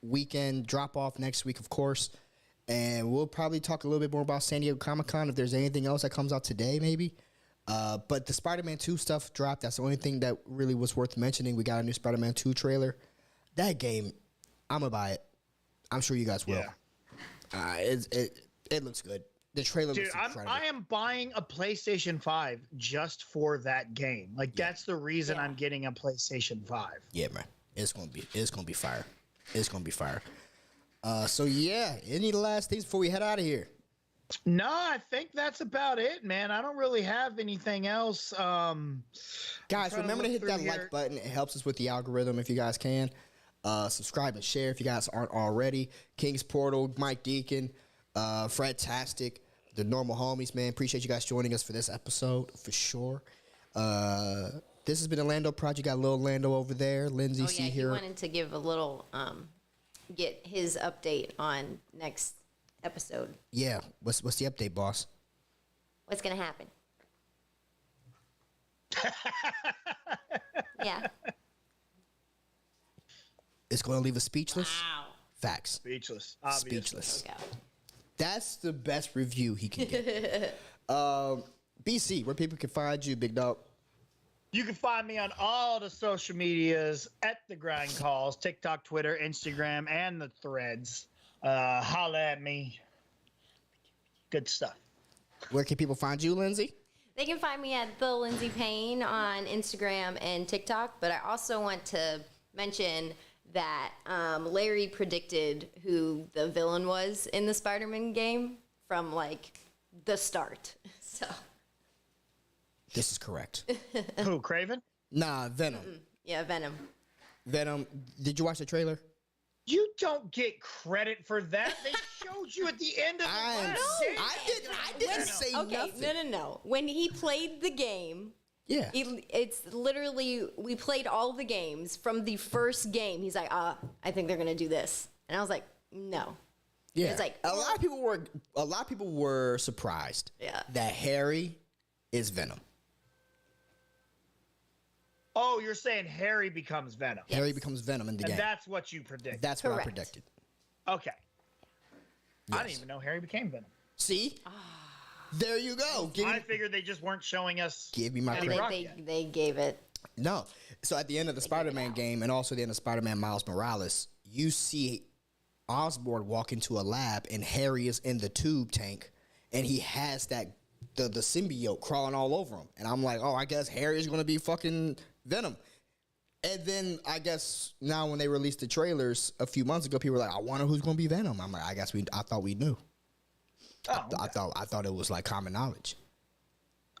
weekend drop off next week, of course. And we'll probably talk a little bit more about San Diego Comic-Con if there's anything else that comes out today, maybe. But the Spider-Man 2 stuff dropped. That's the only thing that really was worth mentioning. We got a new Spider-Man 2 trailer. That game, I'm going to buy it. I'm sure you guys will. Yeah. It looks good. The trailer looks incredible.
I am buying a PlayStation 5 just for that game. Like, that's the reason I'm getting a PlayStation 5.
Yeah, man. It's gonna be fire. It's gonna be fire. So yeah, any last things before we head out of here?
No, I think that's about it, man. I don't really have anything else.
Guys, remember to hit that like button. It helps us with the algorithm if you guys can. Subscribe and share if you guys aren't already. King's Portal, Mike Deacon, Fred Tastic, the normal homies, man. Appreciate you guys joining us for this episode for sure. This has been the Lando Project. Got little Lando over there. Lindsey, see here.
He wanted to give a little, get his update on next episode.
Yeah. What's the update, boss?
What's going to happen? Yeah.
It's going to leave us speechless?
Wow.
Facts.
Speechless. Obviously.
Speechless. Okay. That's the best review he can get. BC, where people can find you, big dog.
You can find me on all the social medias at The Grind Calls, TikTok, Twitter, Instagram, and the threads. Holla at me. Good stuff.
Where can people find you, Lindsey?
They can find me at the Lindsey Payne on Instagram and TikTok, but I also want to mention that Larry predicted who the villain was in the Spider-Man game from, like, the start. So...
This is correct.
Who, Craven?
Nah, Venom.
Yeah, Venom.
Venom. Did you watch the trailer?
You don't get credit for that. They showed you at the end of the last game.
I didn't say nothing.
No. When he played the game, it's literally, we played all the games from the first game. He's like, I think they're gonna do this, and I was like, no.
Yeah,
it's like
a lot of people were surprised. That Harry is Venom.
Oh, you're saying Harry becomes Venom.
Yes. Harry becomes Venom in the game.
And that's what you predicted.
That's what I predicted.
Okay.
Yes.
I didn't even know Harry became Venom.
See? There you go.
I figured they just weren't showing us.
Give me my
credit. They gave it.
No. So at the end of the Spider-Man game and also the end of Spider-Man Miles Morales, you see Osborn walk into a lab and Harry is in the tube tank and he has the symbiote crawling all over him. And I'm like, oh, I guess Harry's going to be fucking Venom. And then I guess now when they released the trailers a few months ago, people were like, I wonder who's going to be Venom. I'm like, I thought we knew. I thought it was like common knowledge.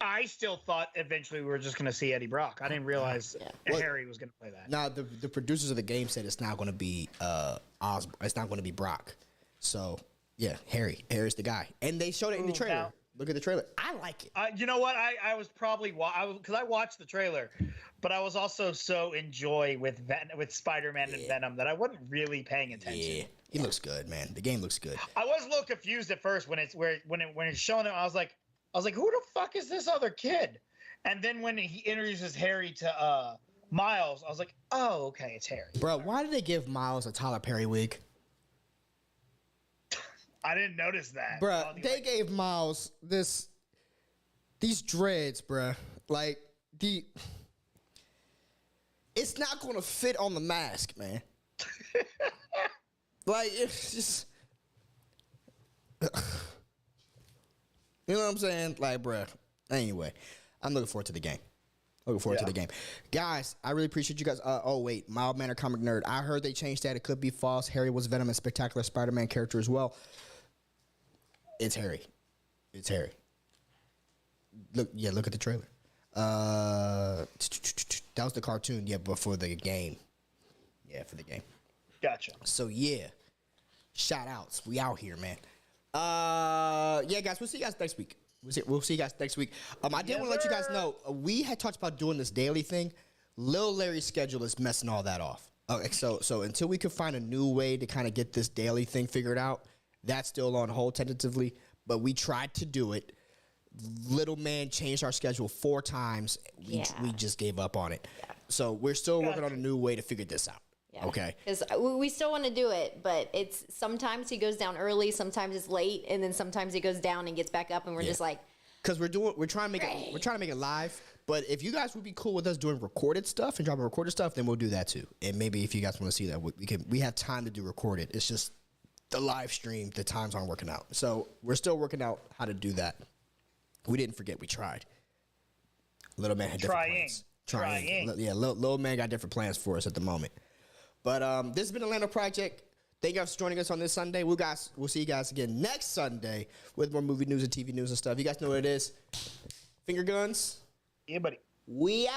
I still thought eventually we were just going to see Eddie Brock. I didn't realize Harry was going to play that.
Now the producers of the game said it's not going to be Osborn. It's not going to be Brock. So yeah, Harry's the guy, and they showed it in the trailer. Now, look at the trailer. I like it.
You know what? I was probably because I watched the trailer, but I was also so in joy with Spider-Man and Venom that I wasn't really paying attention.
Yeah, he looks good, man. The game looks good.
I was a little confused at first when it's showing him. I was like, who the fuck is this other kid? And then when he introduces Harry to Miles, I was like, oh, okay, it's Harry.
Bro, why did they give Miles a Tyler Perry wig?
I didn't notice that.
Bruh, they gave Miles these dreads, bruh. Like, it's not going to fit on the mask, man. Like, it's just... You know what I'm saying? Like, bruh. Anyway, I'm looking forward to the game. Looking forward to the game. Guys, I really appreciate you guys. Oh, wait. Mild Manner Comic Nerd. I heard they changed that. It could be false. Harry was Venom and Spectacular Spider-Man character as well. It's Harry. It's Harry. Look at the trailer. That was the cartoon, but for the game. Yeah, for the game.
Gotcha.
So, yeah. Shout outs. We out here, man. Guys, we'll see you guys next week. We'll see you guys next week. I did want to let you guys know, we had talked about doing this daily thing. Lil Larry's schedule is messing all that off. Okay, so until we can find a new way to kind of get this daily thing figured out, that's still on hold tentatively. But we tried to do it. Little man changed our schedule 4 times. We just gave up on it. Yeah. So we're still working on a new way to figure this out. Yeah. Okay.
Because we still want to do it, but it's sometimes he goes down early, sometimes it's late, and then sometimes he goes down and gets back up, and we're just like. Because
we're trying to make it live. But if you guys would be cool with us doing recorded stuff and dropping recorded stuff, then we'll do that too. And maybe if you guys want to see that, we have time to do recorded. It's just the live stream, the times aren't working out. So we're still working out how to do that. We didn't forget we tried. Little man had different plans. Trying. Yeah, little man got different plans for us at the moment. But this has been the Lando Project. Thank you guys for joining us on this Sunday. We'll see you guys again next Sunday with more movie news and TV news and stuff. You guys know what it is. Finger guns.
Yeah, buddy.
We out.